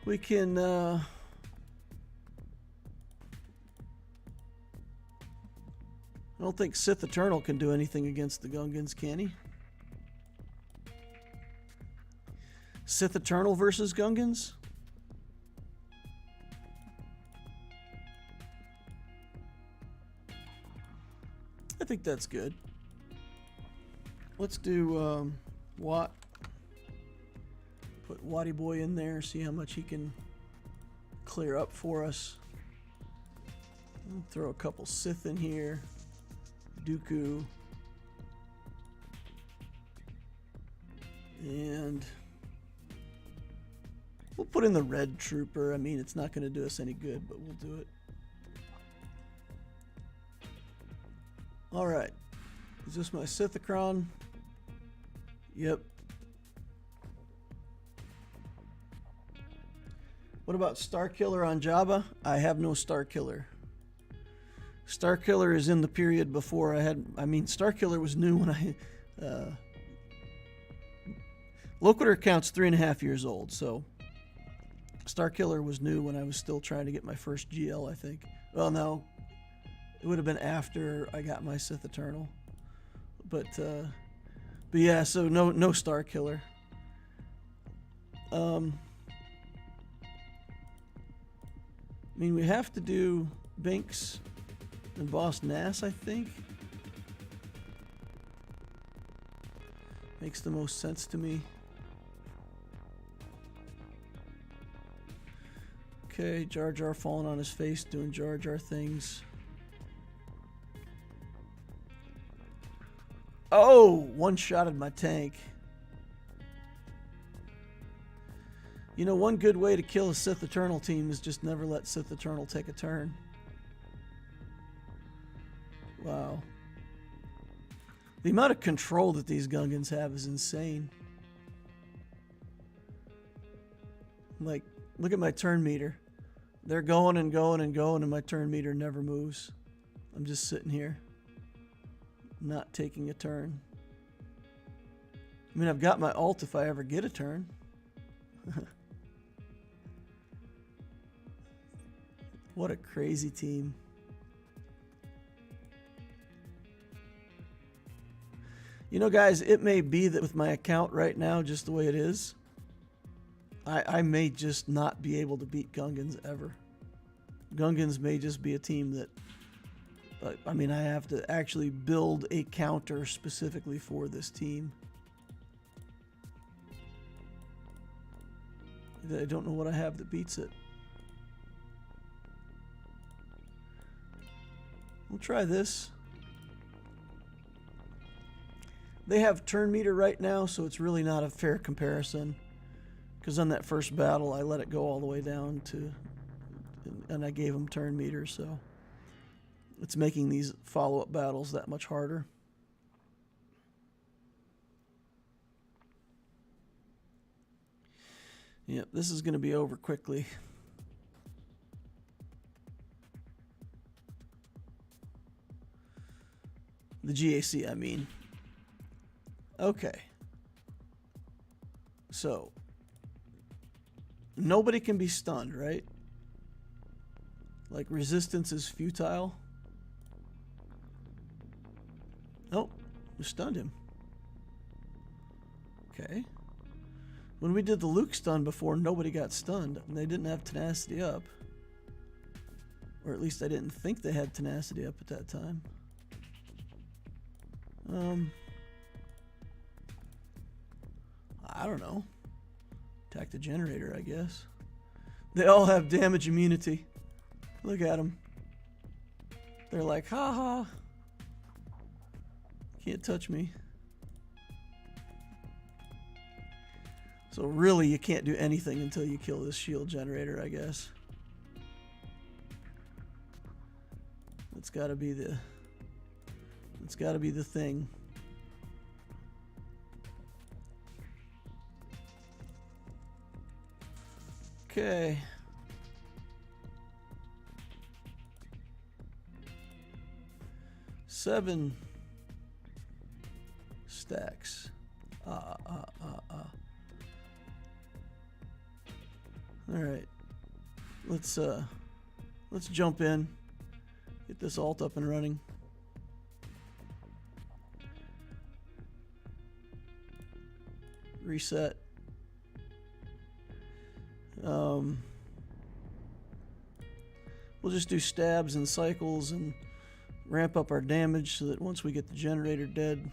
We can I don't think Sith Eternal can do anything against the Gungans, can he? Sith Eternal versus Gungans? I think that's good. Let's do Watt. Put Watty Boy in there, see how much he can clear up for us. I'll throw a couple Sith in here. Dooku. And we'll put in the Red Trooper. I mean, it's not going to do us any good, but we'll do it. Alright. Is this my Sithicron? Yep. What about Starkiller on Jabba? I have no Starkiller. Starkiller is in the period before I had... I mean, Starkiller was new when I... Loquitur counts 3.5 years old, so... Starkiller was new when I was still trying to get my first GL, I think. Well, no. It would have been after I got my Sith Eternal. But yeah, so no Starkiller. I mean, we have to do Binks and Boss Nass, I think. Makes the most sense to me. Okay, JarJar falling on his face, doing JarJar things. Oh, one-shotted my tank. You know, one good way to kill a Sith Eternal team is just never let Sith Eternal take a turn. Wow. The amount of control that these Gungans have is insane. Like, look at my turn meter. They're going and going and going, and my turn meter never moves. I'm just sitting here, not taking a turn. I mean, I've got my ult if I ever get a turn. What a crazy team. You know, guys, it may be that with my account right now, just the way it is, I may just not be able to beat Gungans ever. Gungans may just be a team that, I mean, I have to actually build a counter specifically for this team. I don't know what I have that beats it. We'll try this. They have turn meter right now, so it's really not a fair comparison. Because on that first battle, I let it go all the way down to, and I gave them turn meter, so it's making these follow-up battles that much harder. Yep, this is going to be over quickly. The GAC, I mean. Okay. So, nobody can be stunned, right? Like, resistance is futile. Oh, we stunned him. Okay. When we did the Luke stun before, nobody got stunned. And they didn't have tenacity up. Or at least I didn't think they had tenacity up at that time. I don't know. Attack the generator, I guess. They all have damage immunity. Look at them. They're like, ha ha. Can't touch me. So really, you can't do anything until you kill this shield generator, I guess. It's got to be the. It's got to be the thing. Okay. Seven stacks. All right. Let's jump in. Get this alt up and running. Reset. We'll just do stabs and cycles and ramp up our damage so that once we get the generator dead,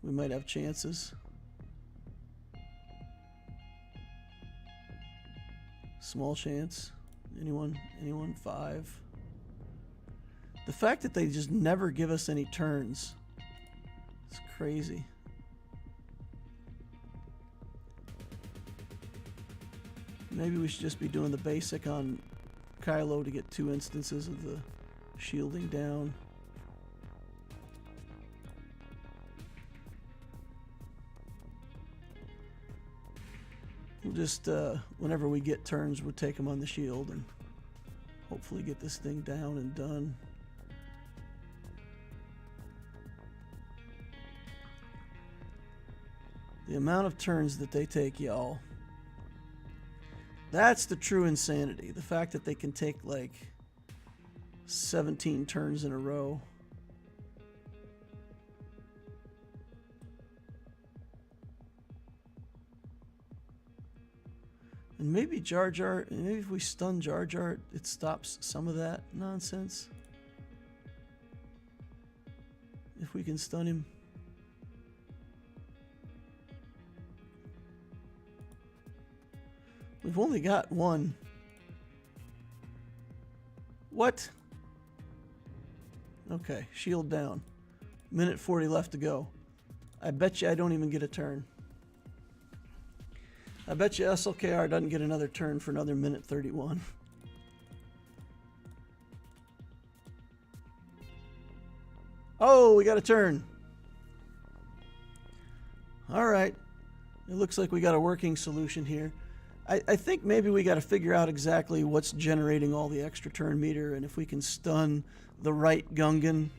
we might have chances. Small chance. Anyone? 5. The fact that they just never give us any turns, it's crazy. Maybe we should just be doing the basic on Kylo to get 2 instances of the shielding down. We'll just, whenever we get turns, we'll take them on the shield and hopefully get this thing down and done. The amount of turns that they take, y'all. That's the true insanity. The fact that they can take like 17 turns in a row. And maybe JarJar, maybe if we stun JarJar, it stops some of that nonsense. If we can stun him. We've only got one. What? Okay, shield down. Minute 40 left to go. I bet you I don't even get a turn. I bet you SLKR doesn't get another turn for another minute 31. Oh, we got a turn. All right. It looks like we got a working solution here. I think maybe we got to figure out exactly what's generating all the extra turn meter, and if we can stun the right Gungan,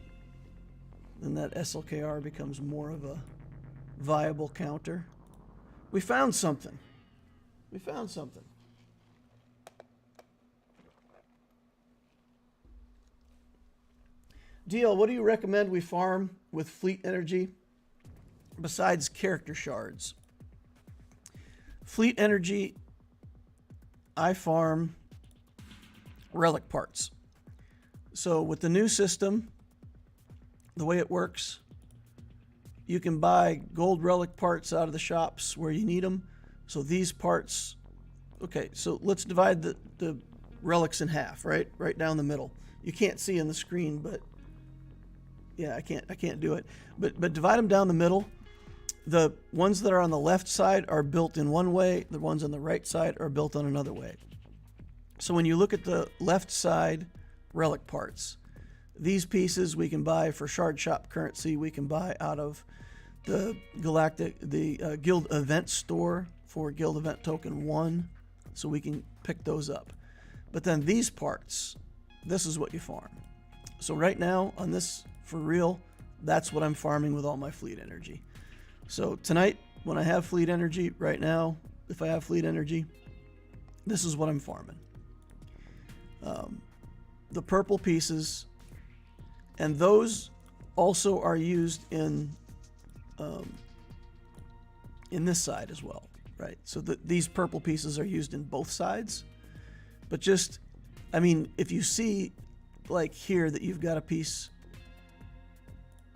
then that SLKR becomes more of a viable counter. We found something. We found something. DL, what do you recommend we farm with fleet energy besides character shards? Fleet energy, I farm relic parts. So with the new system, the way it works, you can buy gold relic parts out of the shops where you need them. So these parts, okay, so let's divide the relics in half, right down the middle. You can't see in the screen, but yeah, I can't do it. But divide them down the middle. The ones that are on the left side are built in one way. The ones on the right side are built on another way. So when you look at the left side relic parts, these pieces we can buy for shard shop currency. We can buy out of the guild event store for guild event token 1. So we can pick those up. But then these parts, this is what you farm. So right now on this, for real, that's what I'm farming with all my fleet energy. So tonight, when I have fleet energy, right now, if I have fleet energy, this is what I'm farming. The purple pieces, and those also are used in this side as well, right? So these purple pieces are used in both sides. But just, I mean, if you see, like here, that you've got a piece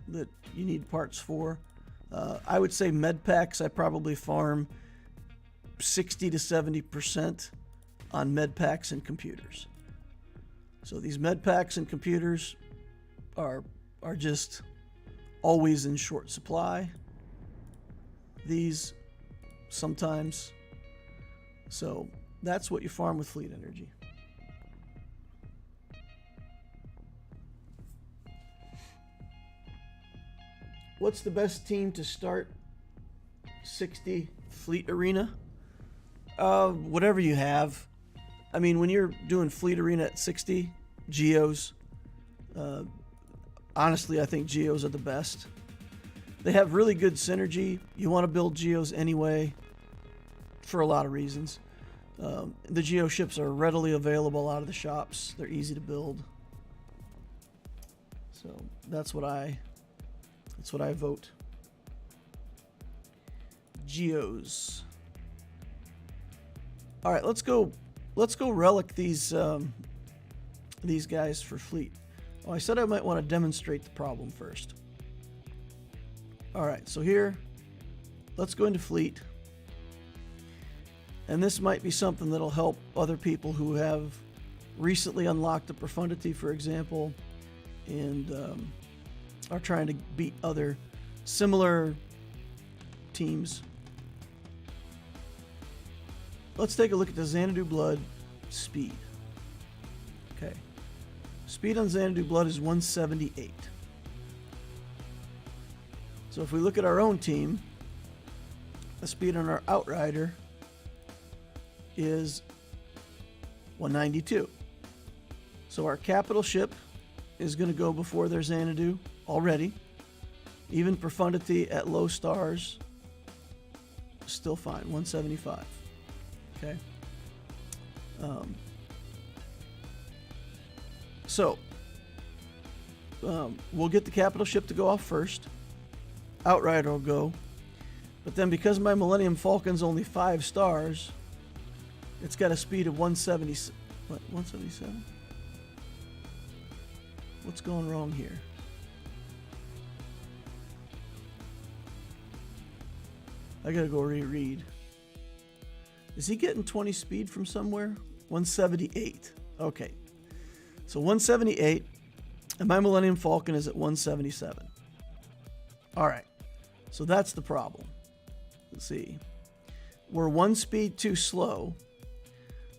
that you need parts for, I would say med packs, I probably farm 60 to 70% on med packs and computers. So these med packs and computers are just always in short supply. These sometimes. So that's what you farm with fleet energy. What's the best team to start 60 Fleet Arena? Whatever you have. I mean, when you're doing Fleet Arena at 60, Geos, honestly, I think Geos are the best. They have really good synergy. You want to build Geos anyway for a lot of reasons. The Geo ships are readily available out of the shops. They're easy to build. So that's what I vote. Geos. All right, let's go relic these guys for fleet. Oh, I said I might want to demonstrate the problem first. All right, so here, let's go into fleet. And this might be something that'll help other people who have recently unlocked the profundity, for example, and are trying to beat other similar teams. Let's take a look at the Xanadu Blood speed. Okay. Speed on Xanadu Blood is 178. So if we look at our own team, the speed on our Outrider is 192. So our capital ship is going to go before their Xanadu already. Even Profundity at low stars, still fine, 175. Okay. We'll get the capital ship to go off first. Outrider will go. But then because my Millennium Falcon's only 5 stars, it's got a speed of 170. What, 177? What's going wrong here? I gotta go reread. Is he getting 20 speed from somewhere? 178. Okay. So 178, and my Millennium Falcon is at 177. All right. So that's the problem. Let's see. We're 1 speed too slow.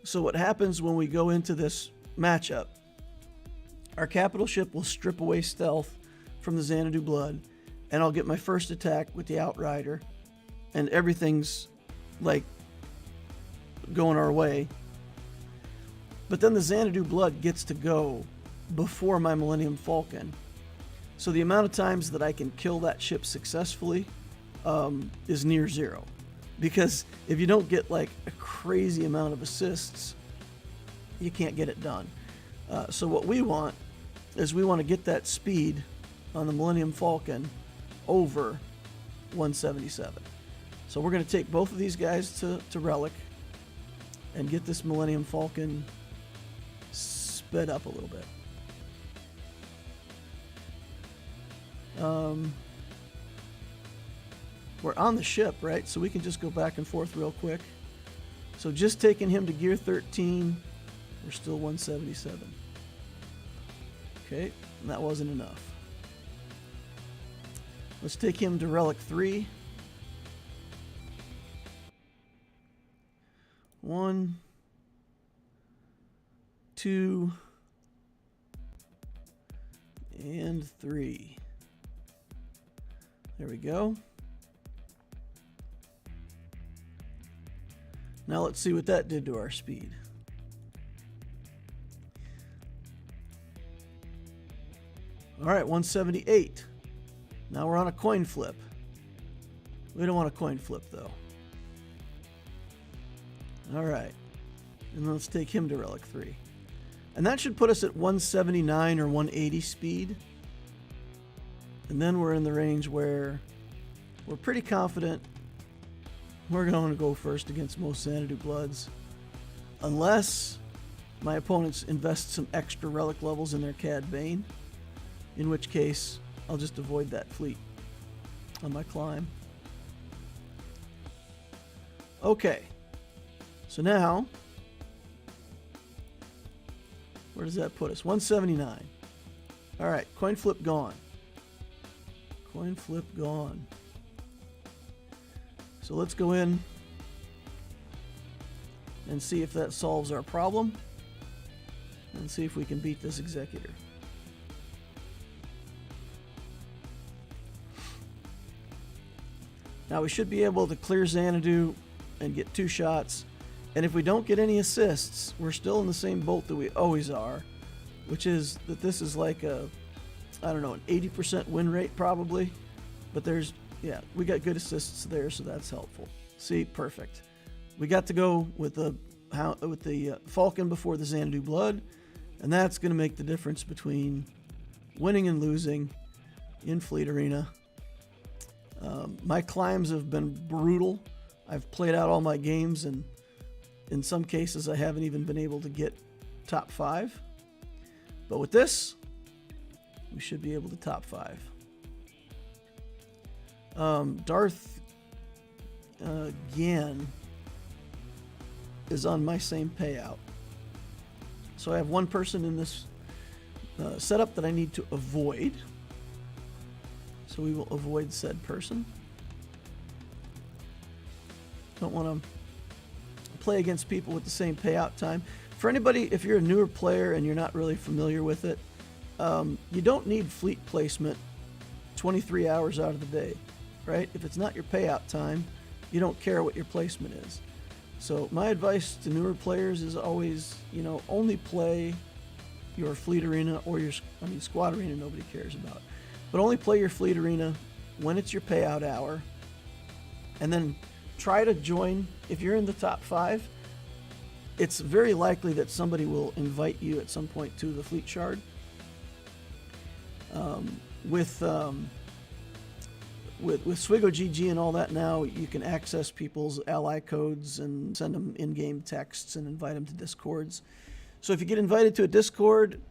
So what happens when we go into this matchup, our capital ship will strip away stealth from the Xanadu Blood, and I'll get my first attack with the Outrider, and everything's like going our way. But then the Xanadu Blood gets to go before my Millennium Falcon. So the amount of times that I can kill that ship successfully is near zero. Because if you don't get like a crazy amount of assists, you can't get it done. So what we want is we want to get that speed on the Millennium Falcon over 177. So we're going to take both of these guys to relic and get this Millennium Falcon sped up a little bit. We're on the ship, right? So we can just go back and forth real quick. So just taking him to gear 13, we're still 177. Okay, and that wasn't enough. Let's take him to relic 3. 1, 2, and 3. There we go. Now let's see what that did to our speed. All right, 178. Now we're on a coin flip. We don't want a coin flip though. All right, and then let's take him to relic 3. And that should put us at 179 or 180 speed. And then we're in the range where we're pretty confident we're going to go first against most Xanadu Bloods. Unless my opponents invest some extra relic levels in their Cad Bane. In which case, I'll just avoid that fleet on my climb. Okay. So now, where does that put us? 179. All right, coin flip gone. Coin flip gone. So let's go in and see if that solves our problem, and see if we can beat this Executor. Now we should be able to clear Xanadu and get 2 shots, and if we don't get any assists, we're still in the same boat that we always are, which is that this is like a, I don't know, an 80% win rate probably, but there's, yeah, we got good assists there, so that's helpful. See, perfect. We got to go with the Falcon before the Xanadu Blood, and that's going to make the difference between winning and losing in Fleet Arena. My climbs have been brutal. I've played out all my games, and in some cases I haven't even been able to get top 5. But with this, we should be able to top 5. Darth Gan is on my same payout. So I have one person in this setup that I need to avoid. So we will avoid said person. Don't want to play against people with the same payout time. For anybody, if you're a newer player and you're not really familiar with it, you don't need fleet placement 23 hours out of the day, right? If it's not your payout time, you don't care what your placement is. So my advice to newer players is always, you know, only play your Fleet Arena or your, Squad Arena nobody cares about. But only play your Fleet Arena when it's your payout hour, and then try to join. If you're in the top 5, it's very likely that somebody will invite you at some point to the Fleet Shard. With Swgoh GG and all that now, you can access people's ally codes and send them in-game texts and invite them to Discords. So if you get invited to a Discord,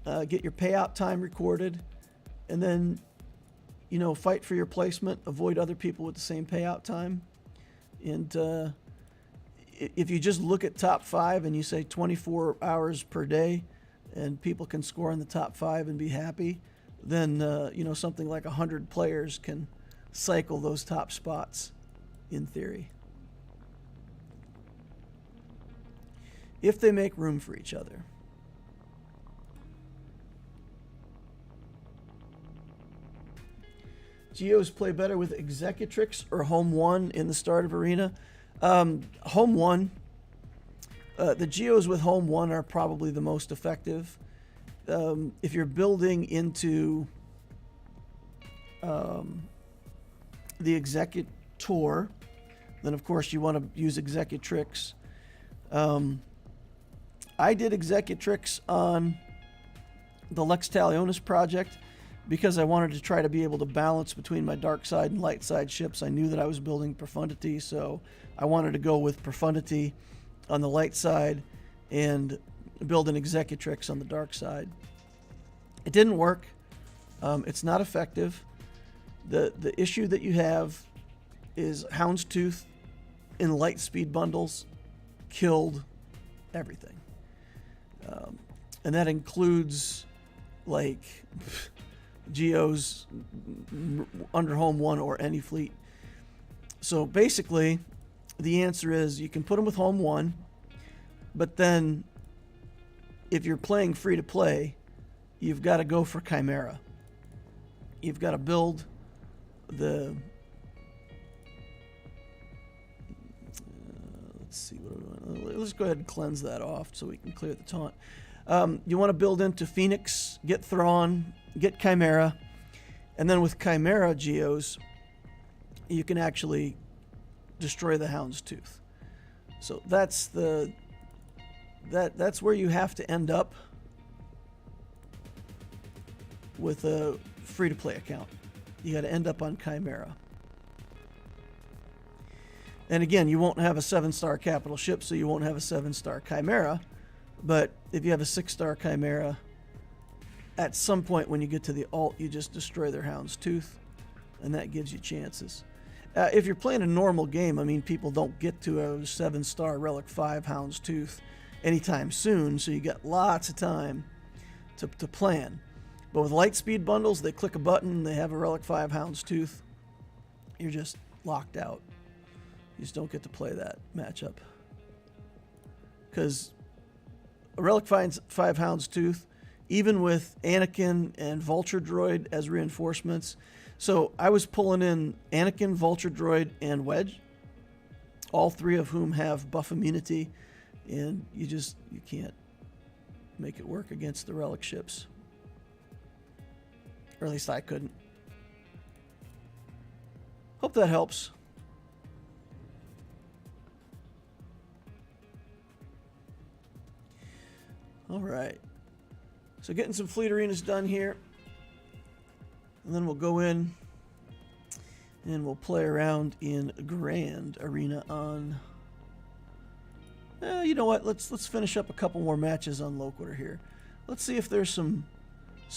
get your payout time recorded, and then, you know, fight for your placement, avoid other people with the same payout time. And if you just look at top 5 and you say 24 hours per day and people can score in the top 5 and be happy, then, you know, something like 100 players can cycle those top spots in theory, if they make room for each other. Geos play better with Executrix or Home 1 in the start of Arena. Home 1, the Geos with Home 1 are probably the most effective. If you're building into the Executor, then of course you want to use Executrix. I did Executrix on the Lex Talionis project because I wanted to try to be able to balance between my dark side and light side ships. I knew that I was building Profundity, so I wanted to go with Profundity on the light side and build an Executrix on the dark side. It didn't work. It's not effective. The issue that you have is Houndstooth in light speed bundles killed everything. And that includes like Geos under Home 1 or any fleet. So basically the answer is you can put them with Home 1, but then if you're playing free to play, you've got to go for Chimera. You've got to build the let's see what let's go ahead and cleanse that off so we can clear the taunt. You want to build into Phoenix, get Thrawn, get Chimera, and then with Chimera Geos you can actually destroy the Houndstooth. So that's where you have to end up with a free-to-play account. You got to end up on Chimera. And again, you won't have a 7-star capital ship, so you won't have a 7-star Chimera. But if you have a 6-star Chimera, at some point when you get to the alt, you just destroy their Houndstooth, and that gives you chances. If you're playing a normal game, I mean, people don't get to a 7-star Relic 5 Houndstooth anytime soon, so you got lots of time to plan. But with light speed bundles, they click a button, they have a Relic 5 Houndstooth, you're just locked out. You just don't get to play that matchup. because a relic finds 5 Houndstooth, even with Anakin and Vulture Droid as reinforcements. So I was pulling in Anakin, Vulture Droid, and Wedge, all 3 of whom have buff immunity, and you can't make it work against the relic ships. Or at least I couldn't. Hope that helps. All right. So getting some fleet arenas done here. And then we'll go in and we'll play around in Grand Arena on... you know what? Let's finish up a couple more matches on Loquitur here. Let's see if there's some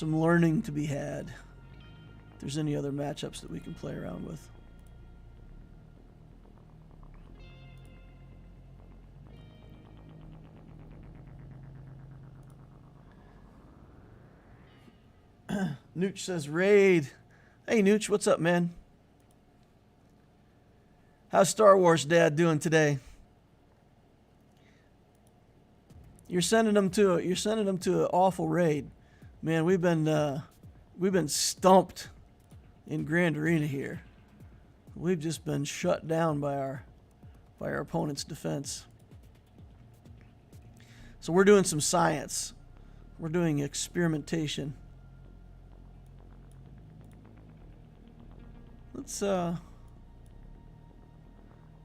learning to be had. If there's any other matchups that we can play around with. Nooch says raid. Hey Nooch, what's up, man? How's Star Wars Dad doing today? You're sending them to an awful raid, man. We've been stumped in Grand Arena here. We've just been shut down by our opponent's defense. So we're doing some science. We're doing experimentation. Let's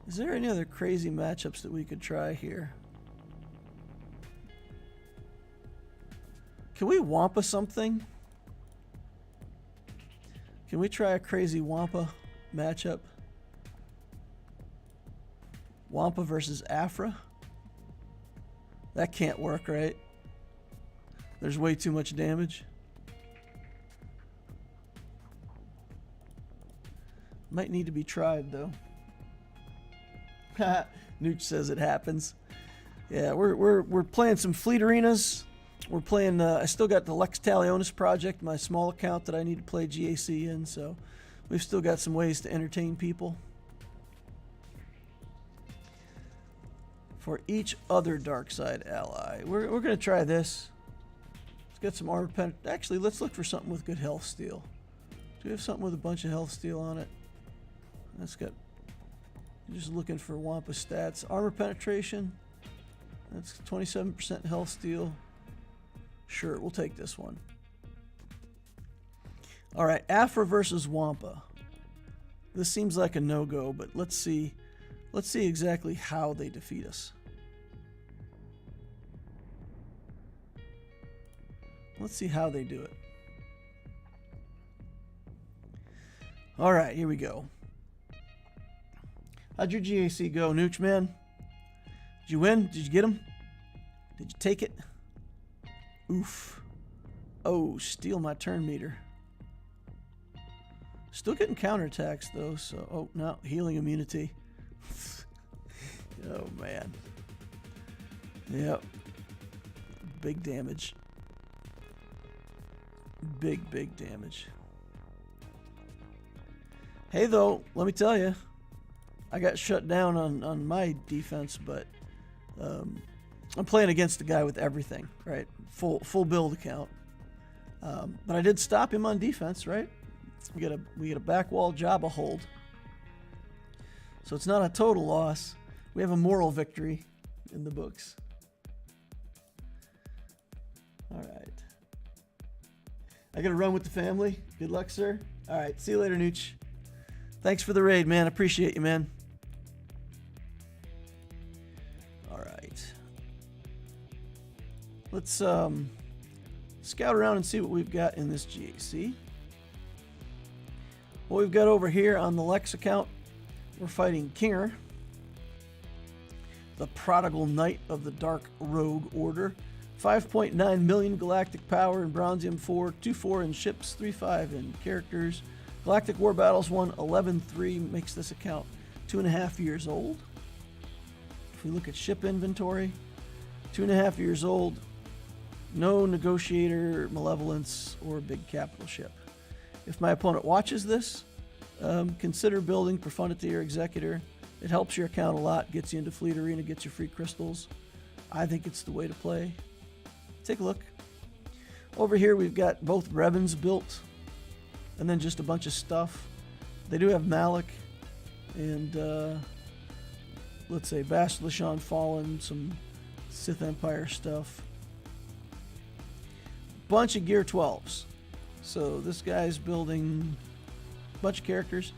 is there any other crazy matchups that we could try here? Can we Wampa something? Can we try a crazy Wampa matchup? Wampa versus Afra? That can't work, right? There's way too much damage. Might need to be tried, though. Nooch says it happens. Yeah, we're playing some fleet arenas. We're playing. I still got the Lex Talionis project, my small account that I need to play GAC in. So we've still got some ways to entertain people. For each other dark side ally, we're gonna try this. Let's get some armor pen. Actually, let's look for something with good health steal. Do we have something with a bunch of health steal on it? That's got. Just looking for Wampa stats. Armor penetration. That's 27% health steal. Sure, we'll take this one. All right, Afra versus Wampa. This seems like a no-go, but let's see exactly how they defeat us. Let's see how they do it. All right, here we go. How'd your GAC go, Nooch, man? Did you win? Did you get him? Did you take it? Oof. Oh, steal my turn meter. Still getting counterattacks, though, so... Oh, no, healing immunity. Oh, man. Yep. Big damage. Big damage. Hey, though, let me tell you. I got shut down on my defense, but I'm playing against a guy with everything, right? Full build account. But I did stop him on defense, right? We get a back wall Jabba hold. So it's not a total loss. We have a moral victory in the books. All right. I got to run with the family. Good luck, sir. All right. See you later, Nooch. Thanks for the raid, man. Appreciate you, man. All right. Let's scout around and see what we've got in this GAC. What we've got over here on the Lex account, we're fighting Kinger, the prodigal knight of the Dark Rogue Order. 5.9 million galactic power in Bronzium 4, 2.4 in ships, 3.5 in characters. Galactic War Battles 1, 11.3 makes this account 2.5 years old. If we look at ship inventory, 2.5 years old, no Negotiator, Malevolence, or big capital ship. If my opponent watches this, consider building Profundity or Executor. It helps your account a lot, gets you into Fleet Arena, gets you free crystals. I think it's the way to play. Take a look. Over here we've got both Revens built, and then just a bunch of stuff. They do have Malik and let's say Bastila Fallen, some Sith Empire stuff. Bunch of Gear 12s. So this guy's building a bunch of characters.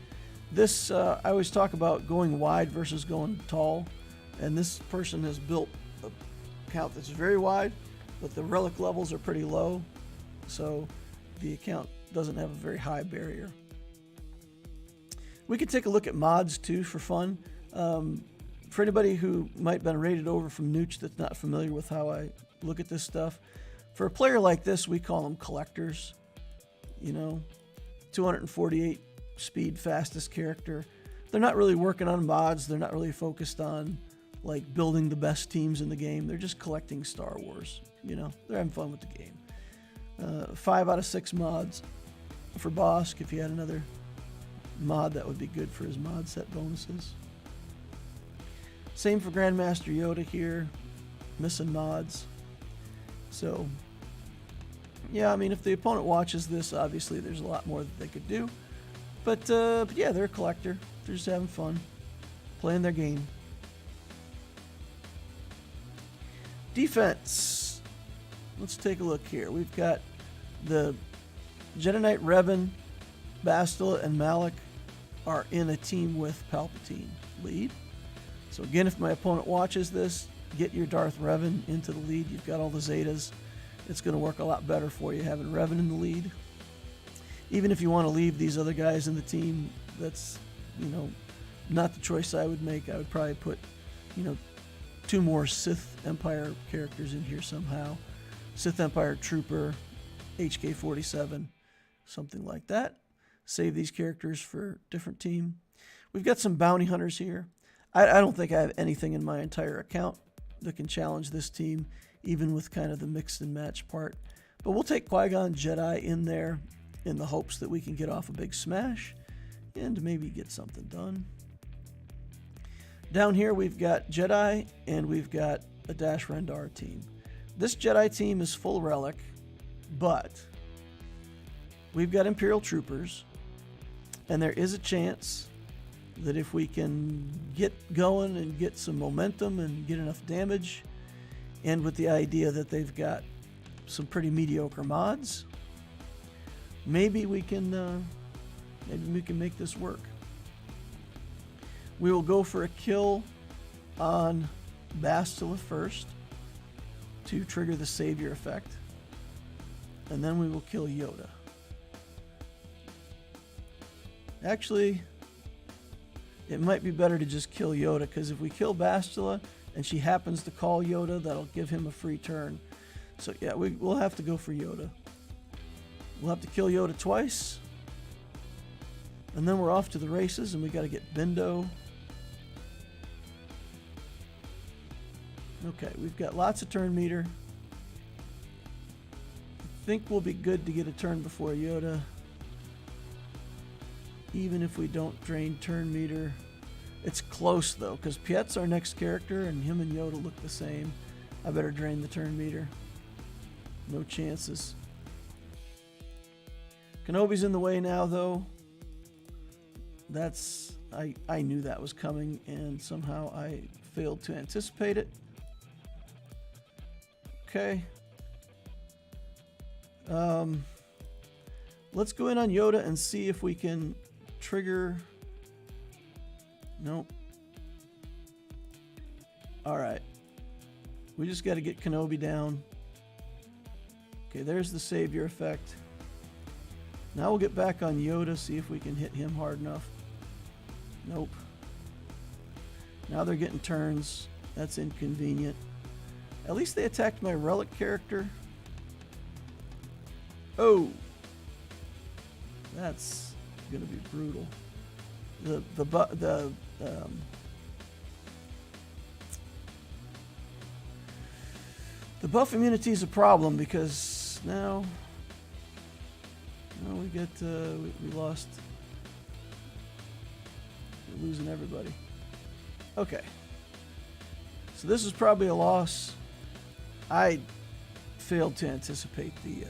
This, I always talk about going wide versus going tall. And this person has built a account that's very wide, but the relic levels are pretty low. So the account doesn't have a very high barrier. We could take a look at mods too for fun. For anybody who might have been rated over from Nooch that's not familiar with how I look at this stuff, for a player like this, we call them collectors. You know, 248 speed, fastest character. They're not really working on mods. They're not really focused on like building the best teams in the game. They're just collecting Star Wars. You know, they're having fun with the game. 5 out of 6 mods for Bosk. If he had another mod, that would be good for his mod set bonuses. Same for Grandmaster Yoda here, missing mods. So, yeah, I mean, if the opponent watches this, obviously there's a lot more that they could do. But yeah, they're a collector. They're just having fun, playing their game. Defense. Let's take a look here. We've got the Jedi Knight Revan, Bastila, and Malik are in a team with Palpatine lead. So again, if my opponent watches this, get your Darth Revan into the lead. You've got all the Zetas. It's going to work a lot better for you having Revan in the lead. Even if you want to leave these other guys in the team, that's, you know, not the choice I would make. I would probably put, you know, 2 more Sith Empire characters in here somehow. Sith Empire Trooper, HK-47, something like that. Save these characters for a different team. We've got some bounty hunters here. I don't think I have anything in my entire account that can challenge this team, even with kind of the mix and match part. But we'll take Qui-Gon Jedi in there in the hopes that we can get off a big smash and maybe get something done. Down here we've got Jedi and we've got a Dash Rendar team. This Jedi team is full relic, but we've got Imperial Troopers, and there is a chance that if we can get going and get some momentum and get enough damage, and with the idea that they've got some pretty mediocre mods, maybe we can make this work. We will go for a kill on Bastila first to trigger the Savior effect, and then we will kill Yoda. Actually, it might be better to just kill Yoda, because if we kill Bastila and she happens to call Yoda, that'll give him a free turn. So yeah, we'll have to go for Yoda. We'll have to kill Yoda twice, and then we're off to the races, and we got to get Bindo. Okay, we've got lots of turn meter. I think we'll be good to get a turn before Yoda, even if we don't drain turn meter. It's close though, because Piet's our next character and him and Yoda look the same. I better drain the turn meter. No chances. Kenobi's in the way now though. That's, I knew that was coming, and somehow I failed to anticipate it. Okay. Let's go in on Yoda and see if we can trigger. Nope. Alright. We just got to get Kenobi down. Okay, there's the Savior effect. Now we'll get back on Yoda, see if we can hit him hard enough. Nope. Now they're getting turns. That's inconvenient. At least they attacked my relic character. Oh! That's gonna be brutal. The buff immunity is a problem, because now we get we lost. We're losing everybody. Okay, so this is probably a loss. I failed to anticipate the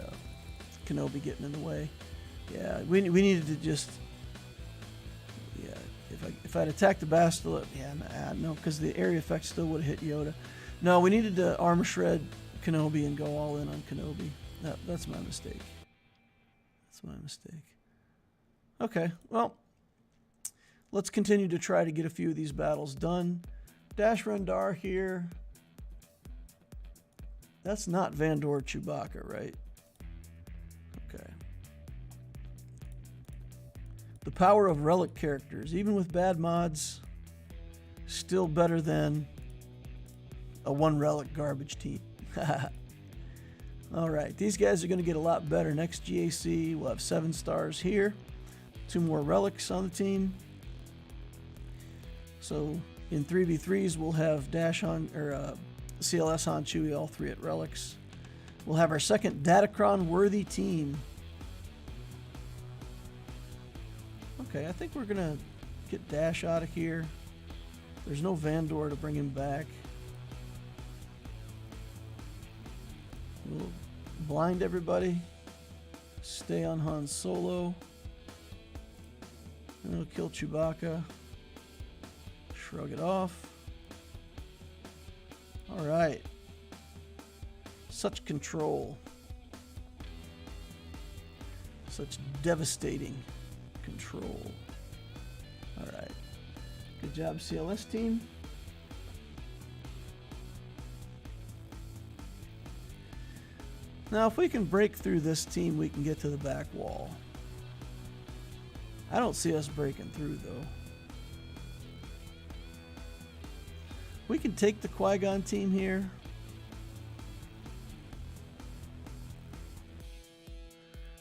Kenobi getting in the way. Yeah, we needed to just... Yeah, if I'd attacked the Bastila... Yeah, no, because the area effect still would have hit Yoda. No, we needed to armor shred Kenobi and go all in on Kenobi. That's my mistake. That's my mistake. Okay, well, let's continue to try to get a few of these battles done. Dash Rendar here. That's not Vandor Chewbacca, right? Okay. The power of relic characters, even with bad mods, still better than a one relic garbage team. Alright, these guys are going to get a lot better next GAC. We'll have 7 stars here. 2 more relics on the team. So in 3v3s, we'll have Dash on, or CLS on Chewie, all 3 at relics. We'll have our second Datacron worthy team. Okay, I think we're going to get Dash out of here. There's no Vandor to bring him back. We'll blind everybody. Stay on Han Solo. And we'll kill Chewbacca. Shrug it off. Alright. Such control. Such devastating control. Alright. Good job, CLS team. Now, if we can break through this team, we can get to the back wall. I don't see us breaking through, though. We can take the Qui-Gon team here.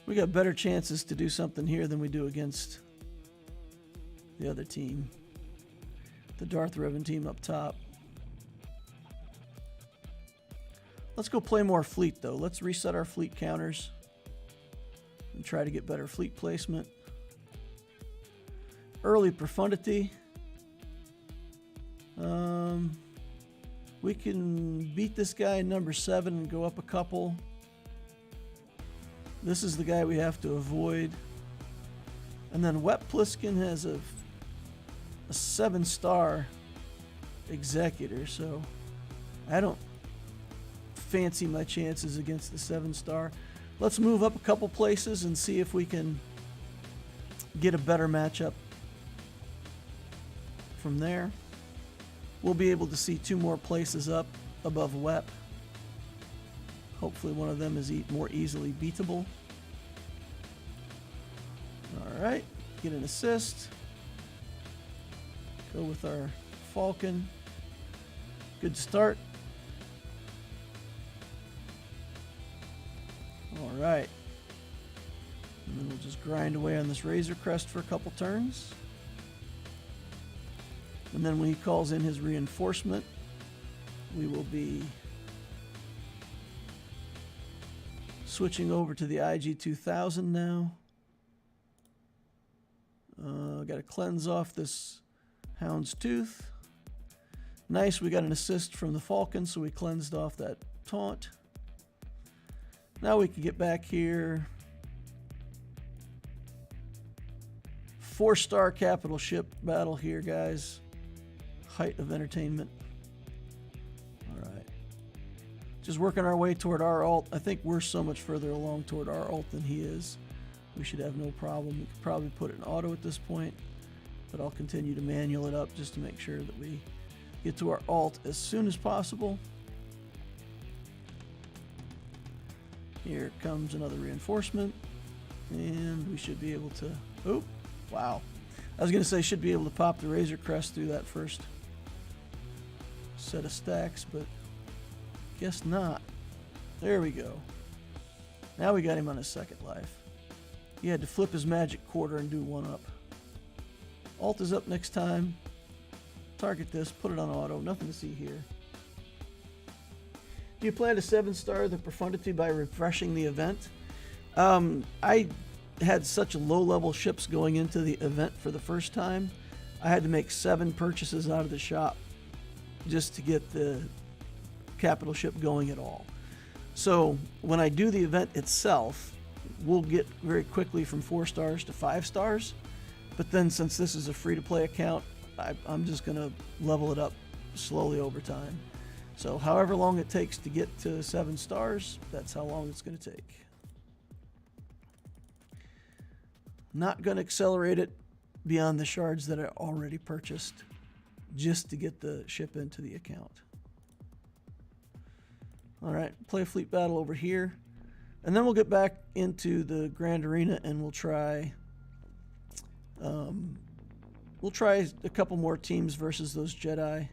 We got better chances to do something here than we do against the other team. The Darth Revan team up top. Let's go play more fleet, though. Let's reset our fleet counters and try to get better fleet placement. Early profundity. We can beat this guy in number 7 and go up a couple. This is the guy we have to avoid. And then Wet Pliskin has a 7-star executor, so I don't fancy my chances against the 7-star. Let's move up a couple places and see if we can get a better matchup from there. We'll be able to see 2 more places up above Wep. Hopefully one of them is more easily beatable. Alright, get an assist. Go with our Falcon. Good start. Alright. And then we'll just grind away on this Razor Crest for a couple turns. And then when he calls in his reinforcement, we will be switching over to the IG-2000 now. Got to cleanse off this Hound's Tooth. Nice, we got an assist from the Falcon, so we cleansed off that taunt. Now we can get back here. 4-star capital ship battle here, guys. Height of entertainment. Alright. Just working our way toward our ult. I think we're so much further along toward our ult than he is. We should have no problem. We could probably put it in auto at this point, but I'll continue to manual it up just to make sure that we get to our ult as soon as possible. Here comes another reinforcement, and we should be able to... Oh, wow. I was going to say should be able to pop the Razor Crest through that first set of stacks, but guess not. There we go. Now we got him on his second life. He had to flip his magic quarter and do 1 up. Alt is up next time. Target this, put it on auto. Nothing to see here. Do you plan to 7-star the profundity by refreshing the event? I had such low-level ships going into the event for the first time. I had to make 7 purchases out of the shop just to get the capital ship going at all. So when I do the event itself, we'll get very quickly from 4 stars to 5 stars. But then since this is a free-to-play account, I'm just going to level it up slowly over time. So however long it takes to get to 7 stars, that's how long it's going to take. Not going to accelerate it beyond the shards that I already purchased just to get the ship into the account. All right, play a fleet battle over here. And then we'll get back into the Grand Arena and we'll try a couple more teams versus those Jedi.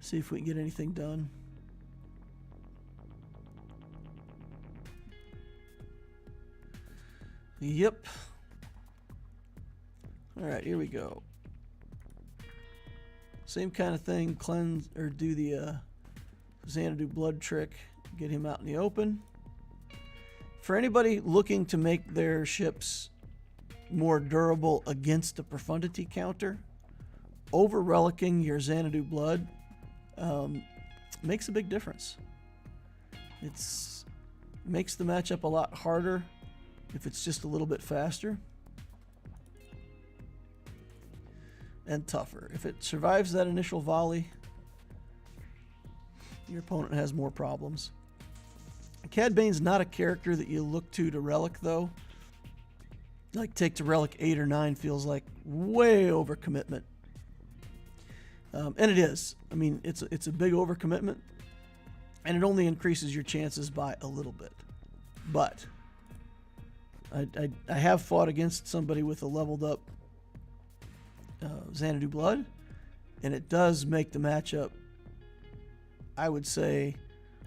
See if we can get anything done. Yep. All right, here we go. Same kind of thing, cleanse or do the Xanadu blood trick, get him out in the open. For anybody looking to make their ships more durable against the profundity counter, over relicking your Xanadu blood makes a big difference. It makes the matchup a lot harder if it's just a little bit faster, and tougher. If it survives that initial volley, your opponent has more problems. Cad Bane's not a character that you look to relic, though. Like, take to relic 8 or 9 feels like way overcommitment. And it is. I mean, it's a big overcommitment, and it only increases your chances by a little bit. But I have fought against somebody with a leveled up Xanadu blood, and it does make the matchup, I would say,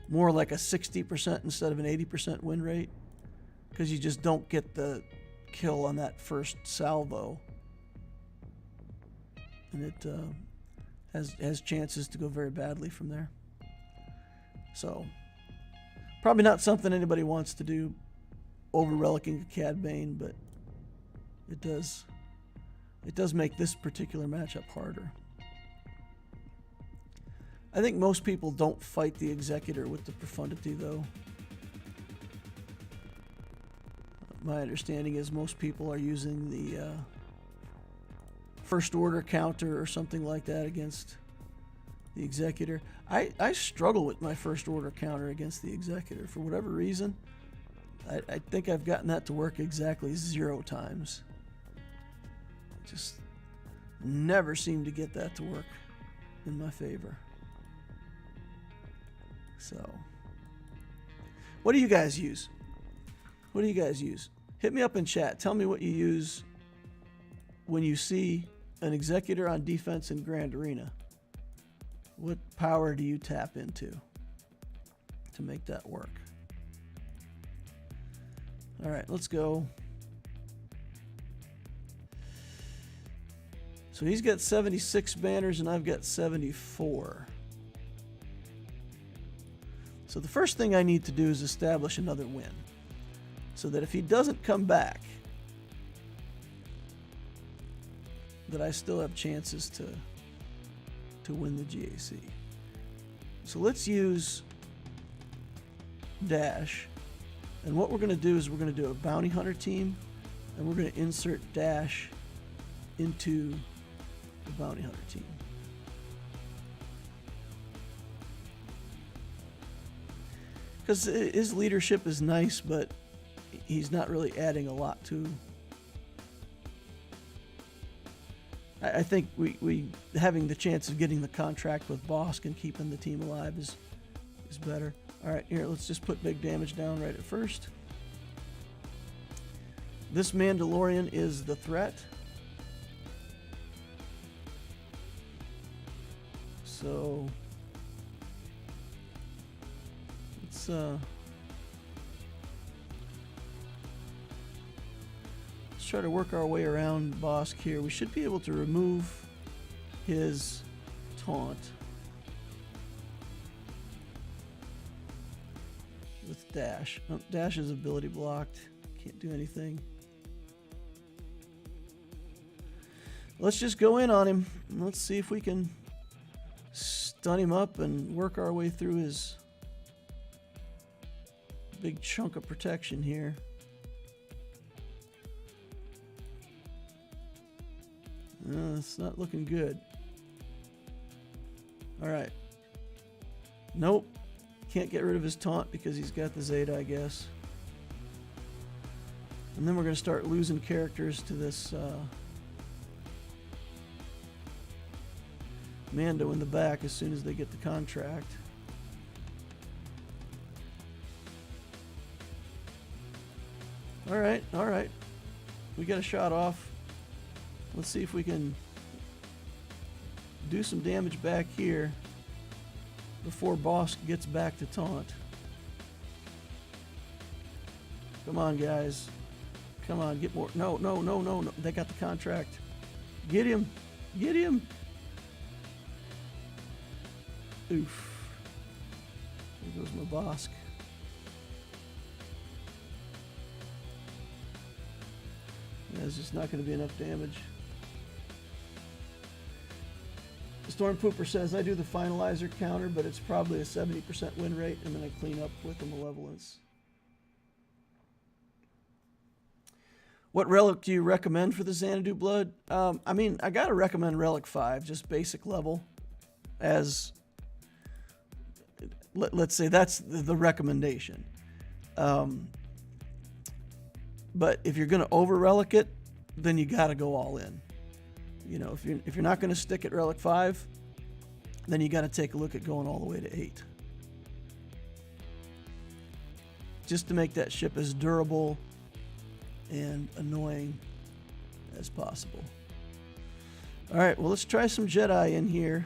more like a 60% instead of an 80% win rate, because you just don't get the kill on that first salvo, and it has chances to go very badly from there. So probably not something anybody wants to do, over relicking a Cad Bane, but it does make this particular matchup harder. I think most people don't fight the Executor with the Profundity, though. My understanding is most people are using the First Order counter or something like that against the Executor. I struggle with my First Order counter against the Executor. For whatever reason, I think I've gotten that to work exactly 0 times. Just never seem to get that to work in my favor. So, what do you guys use? What do you guys use? Hit me up in chat. Tell me what you use when you see an Executor on defense in Grand Arena. What power do you tap into to make that work? All right, let's go. So he's got 76 banners and I've got 74. So the first thing I need to do is establish another win, so that if he doesn't come back, that I still have chances to win the GAC. So let's use Dash, and what we're going to do is we're going to do a bounty hunter team, and we're going to insert Dash into the bounty hunter team. Because his leadership is nice, but he's not really adding a lot to. I think we having the chance of getting the contract with Bosk and keeping the team alive is better. All right, here, let's just put big damage down right at first. This Mandalorian is the threat. So let's try to work our way around Bosk here. We should be able to remove his taunt with Dash. Oh, Dash is ability blocked. Can't do anything. Let's just go in on him. Let's see if we can stun him up and work our way through his big chunk of protection here. It's not looking good. Alright. Nope. Can't get rid of his taunt because he's got the Zeta, I guess. And then we're going to start losing characters to this Mando in the back as soon as they get the contract. Alright, alright. We got a shot off. Let's see if we can do some damage back here before Bosk gets back to taunt. Come on, guys. Come on, get more. No, no, no, no, no. They got the contract. Get him. Get him. Oof. There goes my Bosk. That's just not going to be enough damage. Storm Pooper says, I do the finalizer counter, but it's probably a 70% win rate, and then I clean up with the malevolence. What relic do you recommend for the Xanadu Blood? I mean, I gotta recommend Relic 5, just basic level. As, let's say that's the recommendation. But if you're gonna over relic it, then you gotta go all in. You know, if you're not gonna stick at Relic 5, then you gotta take a look at going all the way to 8. Just to make that ship as durable and annoying as possible. Alright, well, let's try some Jedi in here.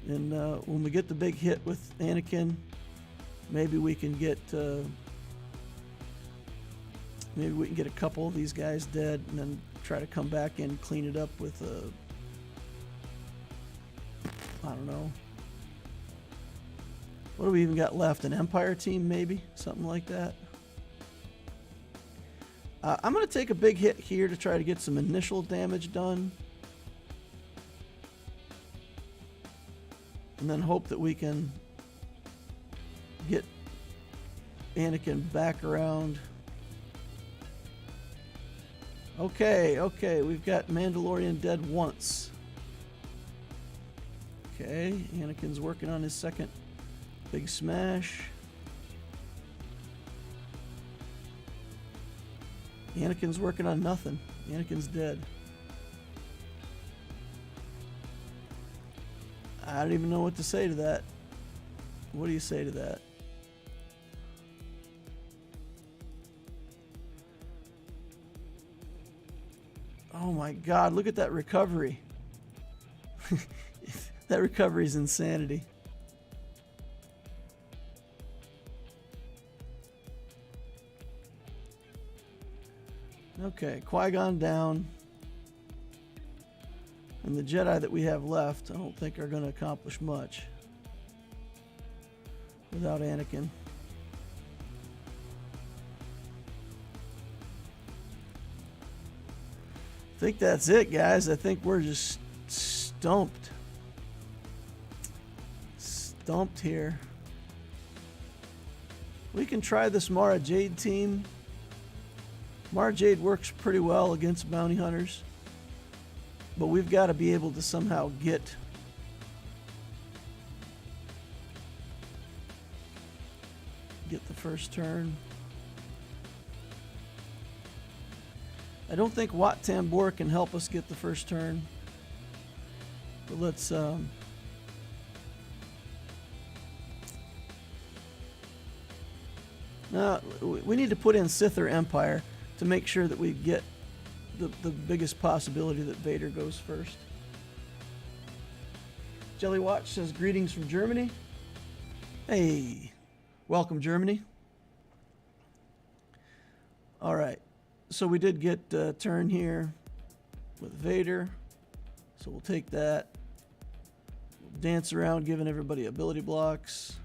And when we get the big hit with Anakin, maybe we can get a couple of these guys dead, and then try to come back and clean it up with I don't know. What do we even got left? An Empire team, maybe? Something like that. I'm going to take a big hit here to try to get some initial damage done. And then hope that we can get Anakin back around. Okay, okay, we've got Mandalorian dead once. Okay, Anakin's working on his second big smash. Anakin's working on nothing. Anakin's dead. I don't even know what to say to that. What do you say to that? Oh my God, look at that recovery. That recovery is insanity. Okay, Qui-Gon down. And the Jedi that we have left, I don't think are going to accomplish much without Anakin. I think that's it, guys. I think we're just stumped. Stumped here. We can try this Mara Jade team. Mara Jade works pretty well against bounty hunters, but we've got to be able to somehow get the first turn. I don't think Wat Tambor can help us get the first turn, but let's no, we need to put in Sith or Empire to make sure that we get the biggest possibility that Vader goes first. Jelly Watch says, greetings from Germany. Hey, welcome Germany. All right, so we did get a turn here with Vader, so we'll take that. We'll dance around giving everybody ability blocks.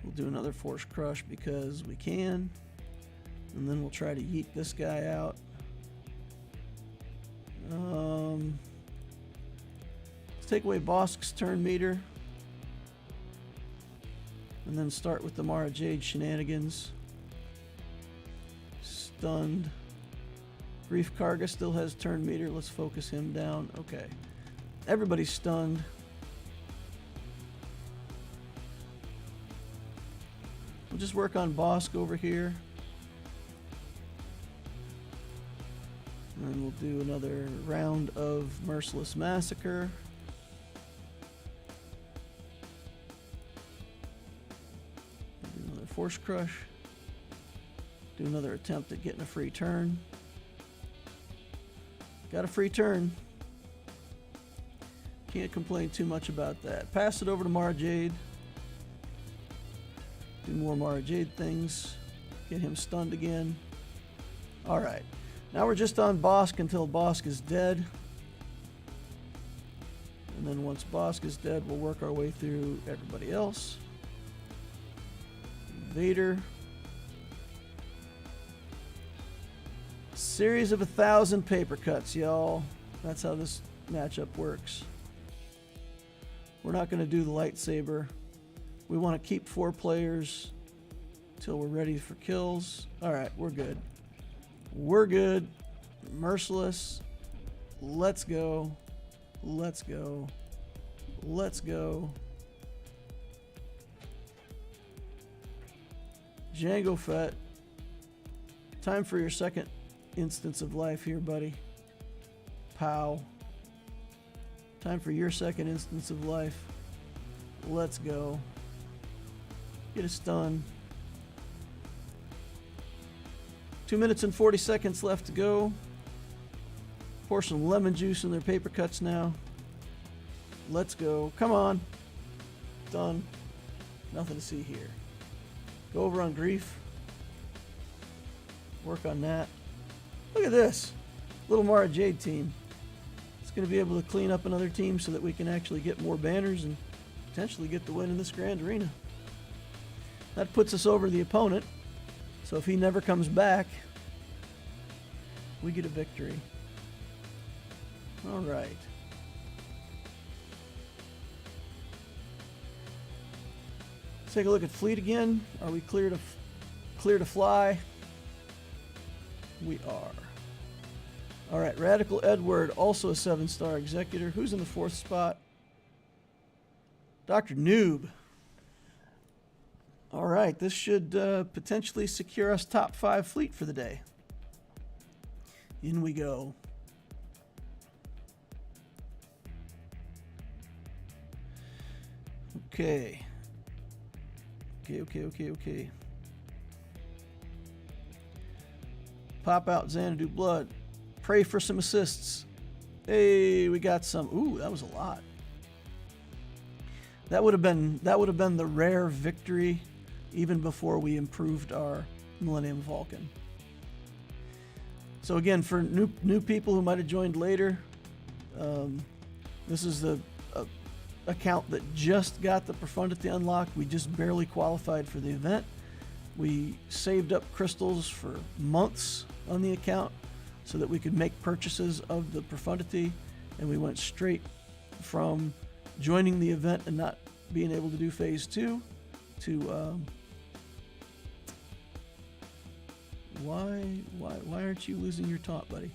We'll do another Force Crush because we can. And then we'll try to yeet this guy out. Let's take away Bosk's turn meter. And then start with the Mara Jade shenanigans. Stunned. Reef Karga still has turn meter. Let's focus him down. Okay. Everybody's stunned. We'll just work on Bosk over here. And then we'll do another round of Merciless Massacre. Do another Force Crush. Do another attempt at getting a free turn. Got a free turn. Can't complain too much about that. Pass it over to Mara Jade. Do more Mara Jade things. Get him stunned again. Alright. Now we're just on Bosk until Bosk is dead. And then once Bosk is dead, we'll work our way through everybody else. Vader. Series of 1,000 paper cuts, y'all. That's how this matchup works. We're not going to do the lightsaber. We want to keep 4 players till we're ready for kills. Alright, we're good. We're good. Merciless. Let's go. Let's go. Let's go. Jango Fett. Time for your second instance of life here, buddy. Pow. Time for your second instance of life. Let's go. Get a stun. 2 minutes and 40 seconds left to go. Pour some lemon juice in their paper cuts now. Let's go. Come on. Done. Nothing to see here. Go over on Grief. Work on that. Look at this. Little Mara Jade team. It's going to be able to clean up another team so that we can actually get more banners and potentially get the win in this Grand Arena. That puts us over the opponent. So if he never comes back, we get a victory. All right. Let's take a look at fleet again. Are we clear to fly? We are. All right, Radical Edward, also a 7-star executor. Who's in the 4th spot? Dr. Noob. All right, this should potentially secure us top 5 fleet for the day. In we go. Okay. Okay. Pop out Xanadu Blood. Pray for some assists. Hey, we got some. Ooh, that was a lot. That would have been the rare victory even before we improved our Millennium Falcon. So again, for new people who might have joined later, this is the account that just got the profundity unlocked. We just barely qualified for the event. We saved up crystals for months on the account so that we could make purchases of the profundity, and we went straight from joining the event and not being able to do phase 2 to why aren't you losing your taunt, buddy?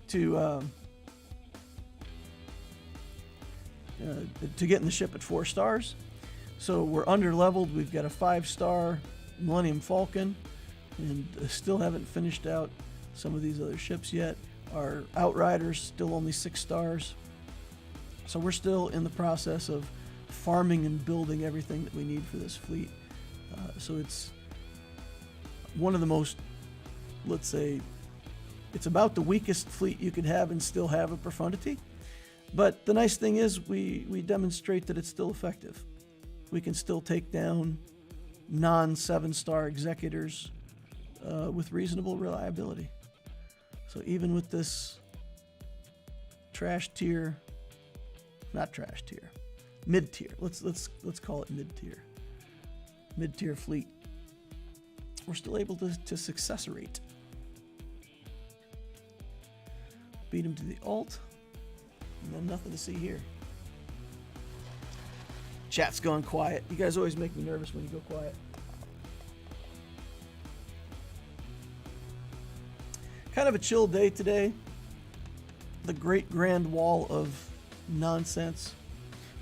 To get in the ship at 4 stars. So we're under leveled. We've got a 5-star Millennium Falcon, and still haven't finished out some of these other ships yet. Our Outriders still only 6 stars. So we're still in the process of farming and building everything that we need for this fleet. So it's one of the most, let's say, it's about the weakest fleet you could have and still have a profundity. But the nice thing is we demonstrate that it's still effective. We can still take down non-7-star executors with reasonable reliability. So even with this mid-tier. Let's call it mid-tier fleet. We're still able to success rate. speed him to the alt. And then nothing to see here. Chat's gone quiet. You guys always make me nervous when you go quiet. Kind of a chill day today. The great grand wall of nonsense.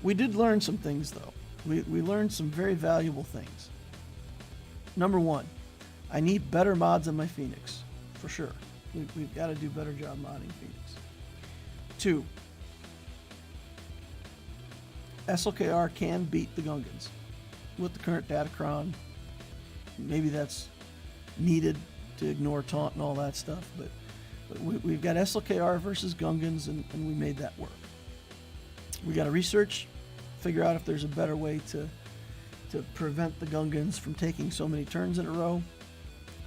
We did learn some things, though. We learned some very valuable things. Number one, I need better mods on my Phoenix, for sure. We've got to do a better job modding Phoenix. 2, SLKR can beat the Gungans with the current Datacron. Maybe that's needed to ignore taunt and all that stuff, but we've got SLKR versus Gungans, and we made that work. We got to research, figure out if there's a better way to prevent the Gungans from taking so many turns in a row.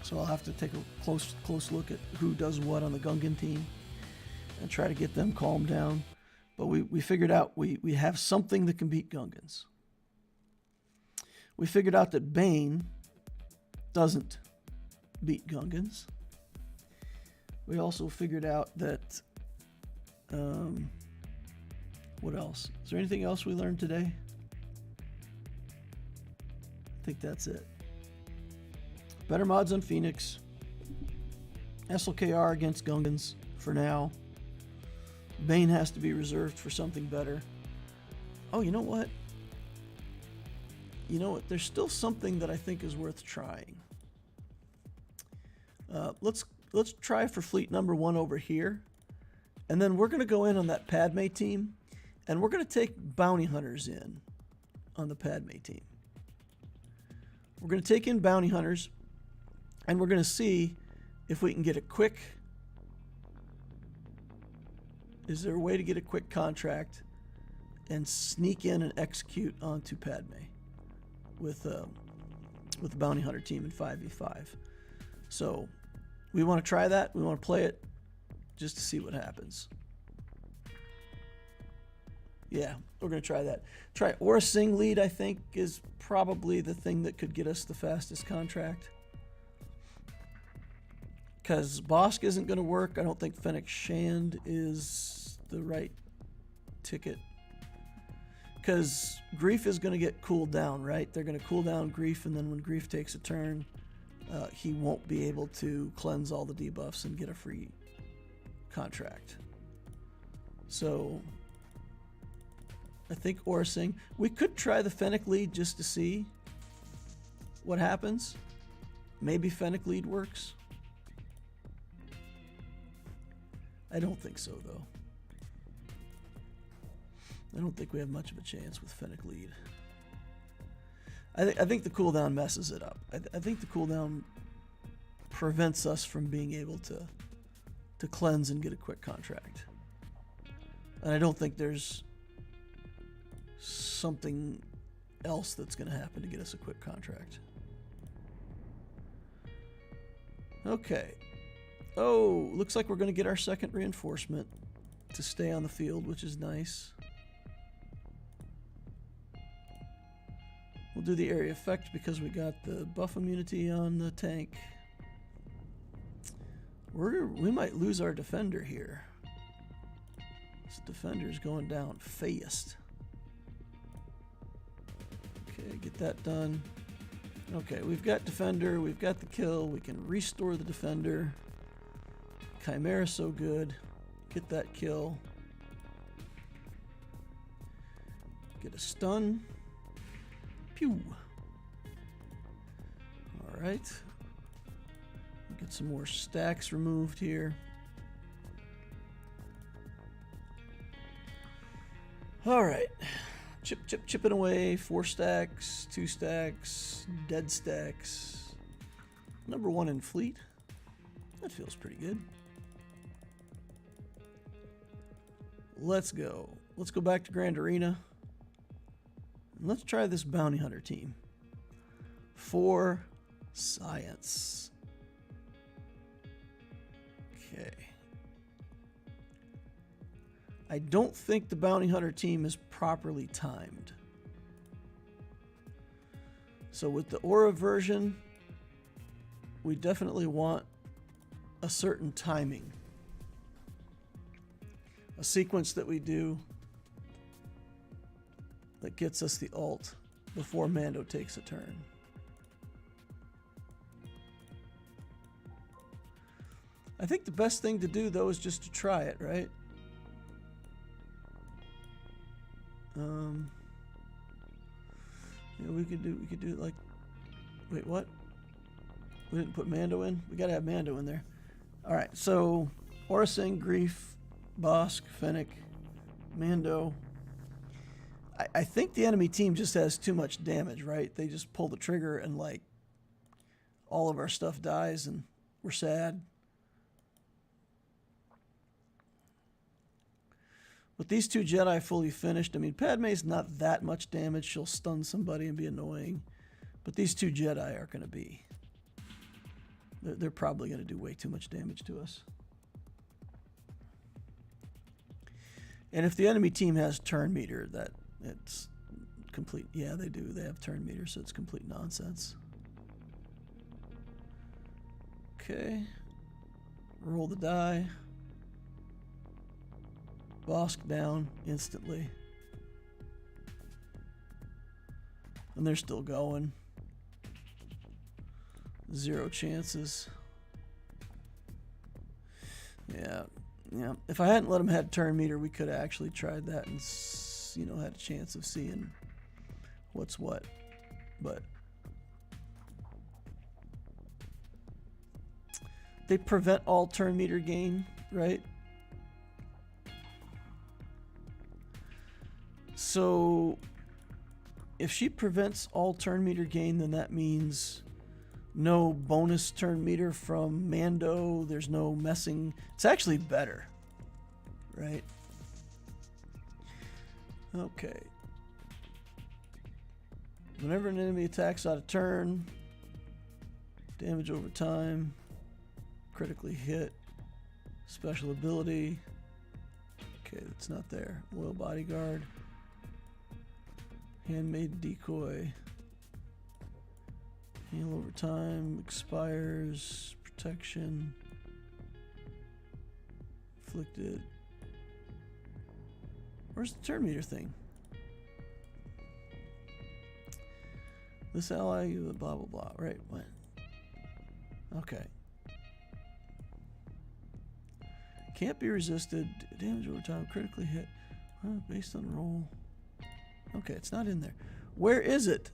So I'll have to take a close look at who does what on the Gungan team and try to get them calmed down. But we figured out we have something that can beat Gungans. We figured out that Bane doesn't beat Gungans. We also figured out that, what else? Is there anything else we learned today? I think that's it. Better mods on Phoenix. SLKR against Gungans for now. Bane has to be reserved for something better. Oh, you know what? You know what? There's still something that I think is worth trying. Let's try for fleet number 1 over here. And then we're going to go in on that Padme team. And we're going to take bounty hunters in on the Padme team. We're going to take in bounty hunters. And we're going to see if we can get a quick... Is there a way to get a quick contract and sneak in and execute onto Padme with the bounty hunter team in 5v5? So we want to try that. We want to play it just to see what happens. Yeah, we're going to try that. Try Aura Sing lead, I think, is probably the thing that could get us the fastest contract. Because Bosk isn't going to work. I don't think Fennec Shand is the right ticket. Because Grief is going to get cooled down, right? They're going to cool down Grief, and then when Grief takes a turn, he won't be able to cleanse all the debuffs and get a free contract. So I think Aura Sing. We could try the Fennec lead just to see what happens. Maybe Fennec lead works. I don't think so, though. I don't think we have much of a chance with Fennec lead. I think the cooldown messes it up. I think the cooldown prevents us from being able to cleanse and get a quick contract. And I don't think there's something else that's going to happen to get us a quick contract. Okay. Oh, looks like we're going to get our second reinforcement to stay on the field, which is nice. We'll do the area effect because we got the buff immunity on the tank. We might lose our defender here. This defender's going down fast. Okay, get that done. Okay, we've got defender, we've got the kill, we can restore the defender. Chimera's so good. Get that kill. Get a stun. Pew. Alright. Get some more stacks removed here. Alright. Chipping away. 4 stacks, 2 stacks, dead stacks. Number 1 in fleet. That feels pretty good. Let's go. Let's go back to Grand Arena. And let's try this bounty hunter team. For science. Okay. I don't think the bounty hunter team is properly timed. So with the aura version, we definitely want a certain timing. a sequence that we do that gets us the ult before Mando takes a turn. I think the best thing to do, though, is just to try it, right? Yeah, we could do it like, wait, what? We didn't put Mando in? We gotta have Mando in there. All right, so Aura Singh, Grief, Bosk, Fennec, Mando. I think the enemy team just has too much damage, right? They just pull the trigger and like all of our stuff dies and we're sad. With these two Jedi fully finished, I mean, Padme's not that much damage. She'll stun somebody and be annoying. But these two Jedi are going to be... They're probably going to do way too much damage to us. And if the enemy team has turn meter, it's complete... Yeah, they do. They have turn meter, so it's complete nonsense. Okay. Roll the die. Bosk down instantly. And they're still going. 0 chances. Yeah. If I hadn't let them have turn meter, we could have actually tried that and, you know, had a chance of seeing what's what. But they prevent all turn meter gain, right? So if she prevents all turn meter gain, then that means no bonus turn meter from Mando. There's no messing. It's actually better, right? Okay. Whenever an enemy attacks out of turn, damage over time, critically hit, special ability. Okay, that's not there. Loyal bodyguard. Handmade decoy. Heal over time. Expires. Protection. Afflicted. Where's the turn meter thing? This ally, blah blah blah. Right, when? Okay. Can't be resisted. Damage over time. Critically hit. Based on roll. Okay, it's not in there. Where is it?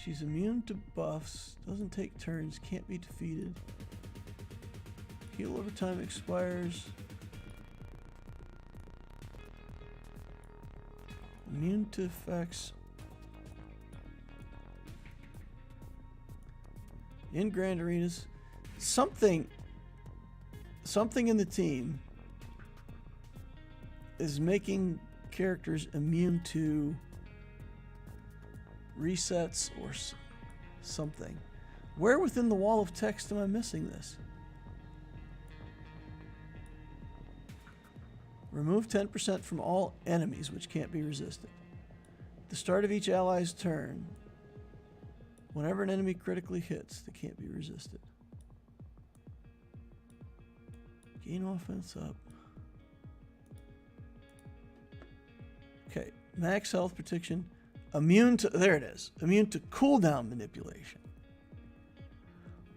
She's immune to buffs. Doesn't take turns. Can't be defeated. Heal over time expires. Immune to effects. In Grand Arenas. Something in the team is making characters immune to resets or something. Where within the wall of text am I missing this? Remove 10% from all enemies which can't be resisted. At the start of each ally's turn, whenever an enemy critically hits, they can't be resisted. Gain offense up. Okay, max health protection. Immune to, there it is. Immune to cooldown manipulation.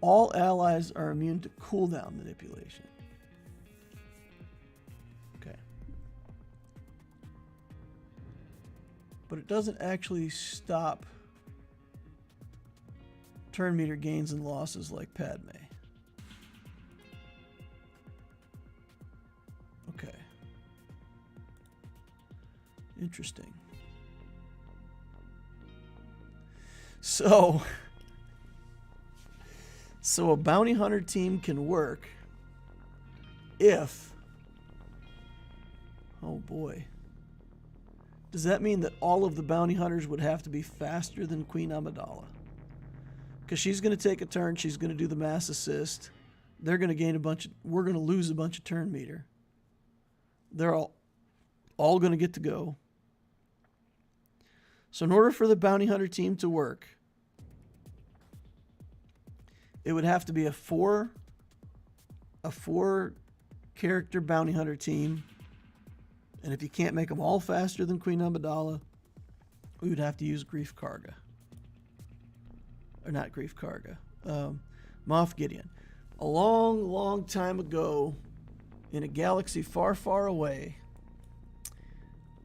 All allies are immune to cooldown manipulation. Okay. But it doesn't actually stop turn meter gains and losses like Padme. Okay. Interesting. So a bounty hunter team can work if, oh boy, does that mean that all of the bounty hunters would have to be faster than Queen Amidala? Because she's going to take a turn, she's going to do the mass assist, they're going to gain a bunch of, we're going to lose a bunch of turn meter. They're all going to get to go. So in order for the bounty hunter team to work, it would have to be a 4 a 4-character bounty hunter team, and if you can't make them all faster than Queen Amidala, we would have to use Grief Karga. Or not Grief Karga. Moff Gideon. A long, long time ago, in a galaxy far, far away,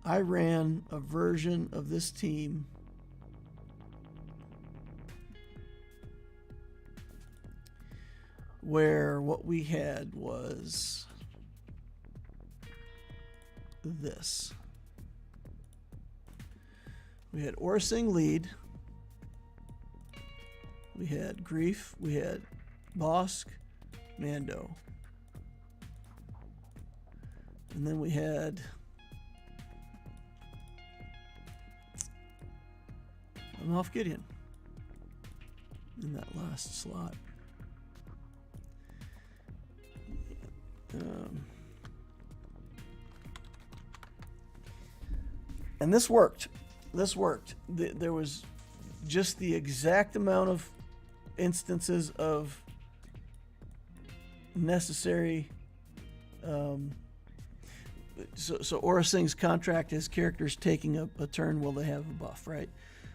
I ran a version of this team where what we had was this. We had Orsing lead. We had Grief. We had Bosk, Mando. And then we had Moff Gideon in that last slot. And this worked. This worked. There was just the exact amount of instances of necessary. So Aura Singh's contract, his character's taking a turn while they have a buff, right?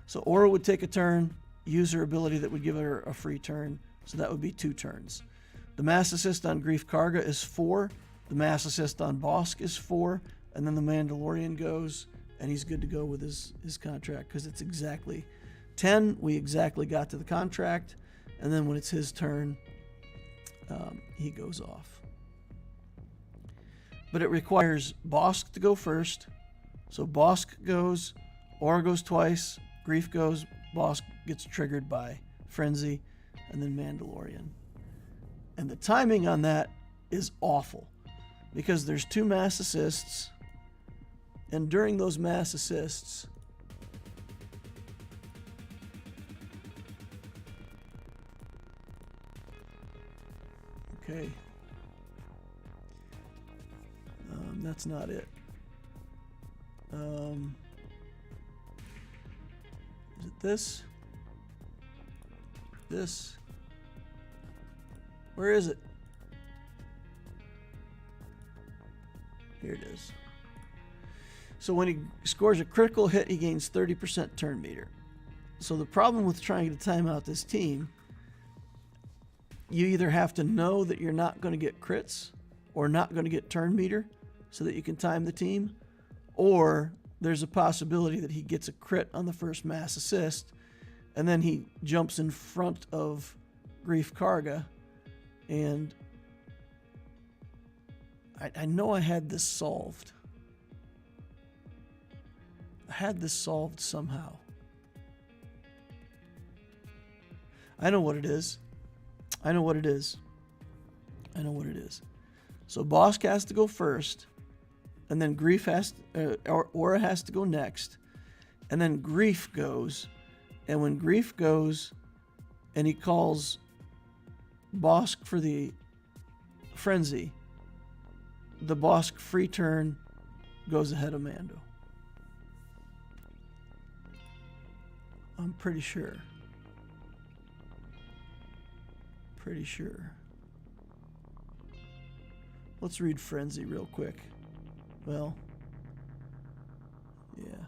So Aura would take a turn, use her ability that would give her a free turn, so that would be 2 turns. The Mass Assist on Grief Karga is 4, the Mass Assist on Bosk is 4, and then the Mandalorian goes, and he's good to go with his contract, because it's exactly 10, we exactly got to the contract, and then when it's his turn, he goes off. But it requires Bosk to go first, so Bosk goes, Aura goes twice, Grief goes, Bosk gets triggered by Frenzy, and then Mandalorian. And the timing on that is awful, because there's 2 mass assists, and during those mass assists, okay, that's not it. Is it this? This? Where is it? Here it is. So when he scores a critical hit, he gains 30% turn meter. So the problem with trying to time out this team, you either have to know that you're not going to get crits or not going to get turn meter so that you can time the team, or there's a possibility that he gets a crit on the first mass assist and then he jumps in front of Grief Karga. And I know I had this solved. I had this solved somehow. I know what it is. I know what it is. I know what it is. So Bosk has to go first, and then Grief has Aura has to go next, and then Grief goes, and when Grief goes, and he calls Bosk for the Frenzy, the Bosk free turn goes ahead of Mando. I'm pretty sure. Pretty sure. Let's read Frenzy real quick. Well, yeah,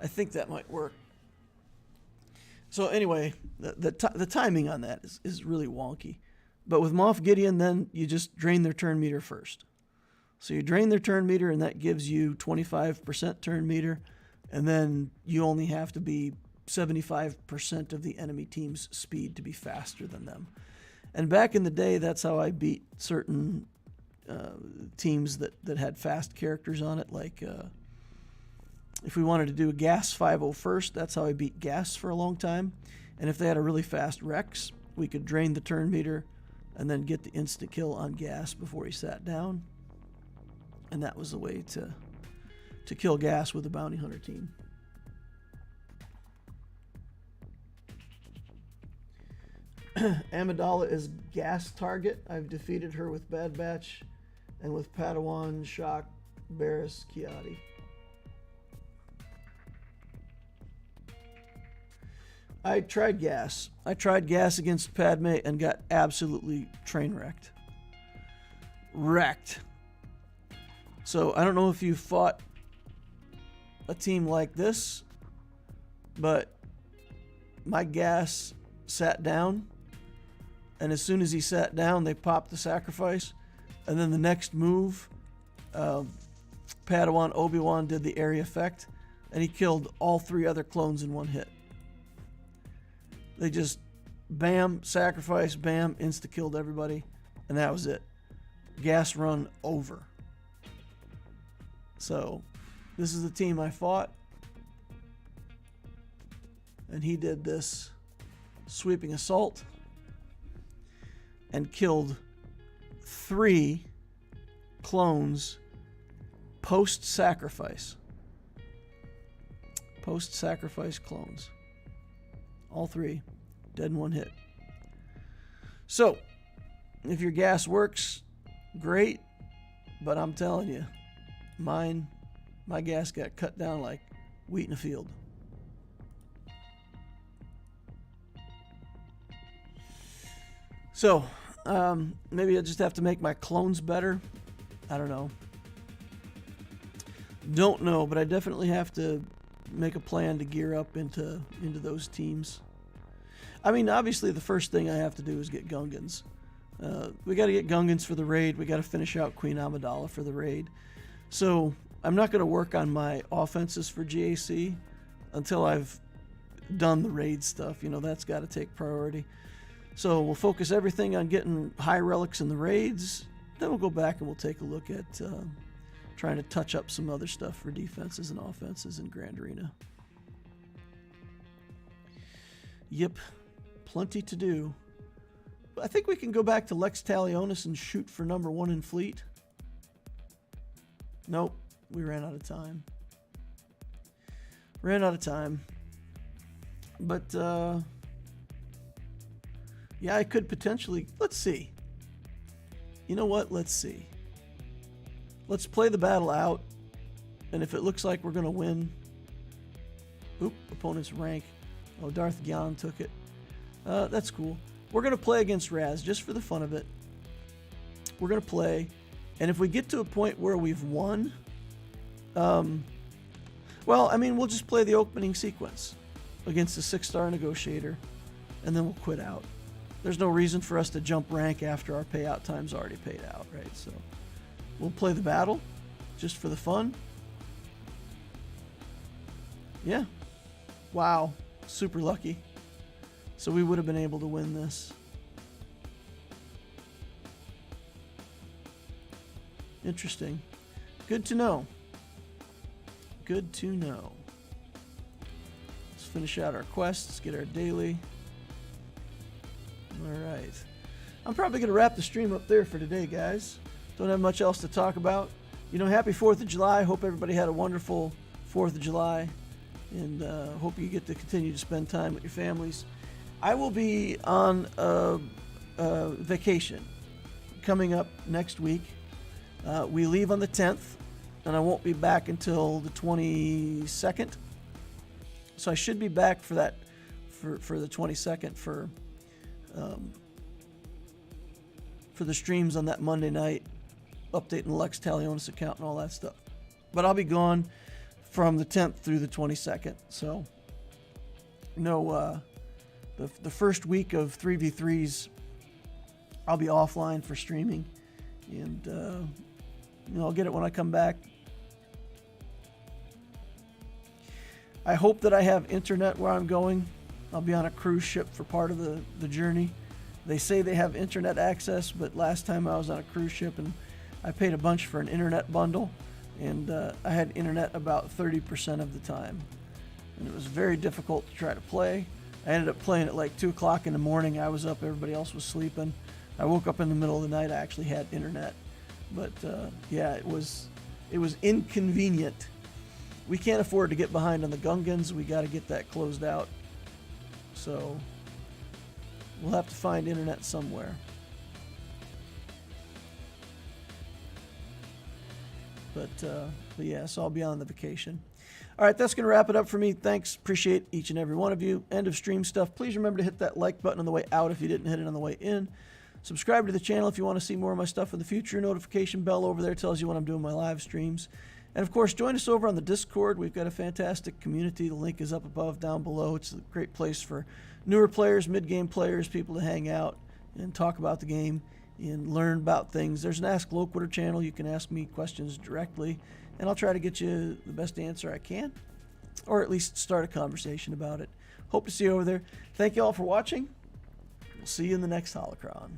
I think that might work. So anyway, the timing on that is really wonky. But with Moff Gideon, then you just drain their turn meter first. So you drain their turn meter, and that gives you 25% turn meter, and then you only have to be 75% of the enemy team's speed to be faster than them. And back in the day, that's how I beat certain teams that had fast characters on it. Like if we wanted to do a Gas 501st, that's how I beat Gas for a long time. And if they had a really fast Rex, we could drain the turn meter and then get the instant kill on Gas before he sat down. And that was the way to kill Gas with a bounty hunter team. Amidala is Gas target. I've defeated her with Bad Batch and with Padawan, Shock, Barriss, Kiadi. I tried Gas. I tried Gas against Padme and got absolutely train wrecked. wrecked. So I don't know if you fought a team like this, but my gas sat down, and as soon as he sat down, they popped the sacrifice, and then the next move, Padawan Obi-Wan did the area effect, and he killed all 3 other clones in one hit. They just bam, sacrifice, bam, insta-killed everybody, and that was it. Gas run over. So, this is the team I fought, and he did this sweeping assault and killed 3 clones post-sacrifice. Post-sacrifice clones. All 3 dead in one hit. So, if your gas works, great, but I'm telling you, my gas got cut down like wheat in a field. So, maybe I just have to make my clones better. I don't know. Don't know, but I definitely have to make a plan to gear up into those teams. I mean, obviously the first thing I have to do is get Gungans. We got to get Gungans for the raid. We got to finish out Queen Amidala for the raid. So I'm not going to work on my offenses for GAC until I've done the raid stuff. You know, that's got to take priority. So we'll focus everything on getting high relics in the raids. Then we'll go back and we'll take a look at trying to touch up some other stuff for defenses and offenses in Grand Arena. Yep, plenty to do. I think we can go back to Lex Talionis and shoot for number 1 in fleet. Nope, we ran out of time. Ran out of time. But, yeah, I could potentially... Let's see. You know what? Let's see. Let's play the battle out. And if it looks like we're going to win... Oop, opponent's rank. Oh, Darth Gyan took it. That's cool. We're going to play against Raz just for the fun of it. We're going to play. And if we get to a point where we've won... well, I mean, we'll just play the opening sequence against the 6-star negotiator. And then we'll quit out. There's no reason for us to jump rank after our payout time's already paid out, right? So we'll play the battle just for the fun. Yeah. Wow. Super lucky. So we would have been able to win this. Interesting. Good to know. Good to know. Let's finish out our quests, get our daily. Alright. I'm probably going to wrap the stream up there for today, guys. Don't have much else to talk about. You know, happy 4th of July. Hope everybody had a wonderful 4th of July. And hope you get to continue to spend time with your families. I will be on vacation coming up next week. We leave on the 10th, and I won't be back until the 22nd. So I should be back for that, for the 22nd for the streams on that Monday night, updating the Lex Talionis account and all that stuff. But I'll be gone from the 10th through the 22nd. So no, the first week of 3v3s, I'll be offline for streaming, and you know, I'll get it when I come back. I hope that I have internet where I'm going. I'll be on a cruise ship for part of the journey. They say they have internet access, but last time I was on a cruise ship and I paid a bunch for an internet bundle, and I had internet about 30% of the time. And it was very difficult to try to play. I ended up playing at like 2 o'clock in the morning. I was up, everybody else was sleeping. I woke up in the middle of the night, I actually had internet. But yeah, it was inconvenient. We can't afford to get behind on the Gungans. We got to get that closed out. So we'll have to find internet somewhere. But yeah, so I'll be on the vacation. All right, that's going to wrap it up for me. Thanks. Appreciate each and every one of you. End of stream stuff. Please remember to hit that like button on the way out if you didn't hit it on the way in. Subscribe to the channel if you want to see more of my stuff in the future. Notification bell over there tells you when I'm doing my live streams. And of course, join us over on the Discord. We've got a fantastic community. The link is up above, down below. It's a great place for newer players, mid-game players, people to hang out and talk about the game and learn about things. There's an Ask Loquitur channel. You can ask me questions directly, and I'll try to get you the best answer I can, or at least start a conversation about it. Hope to see you over there. Thank you all for watching. We'll see you in the next Holocron.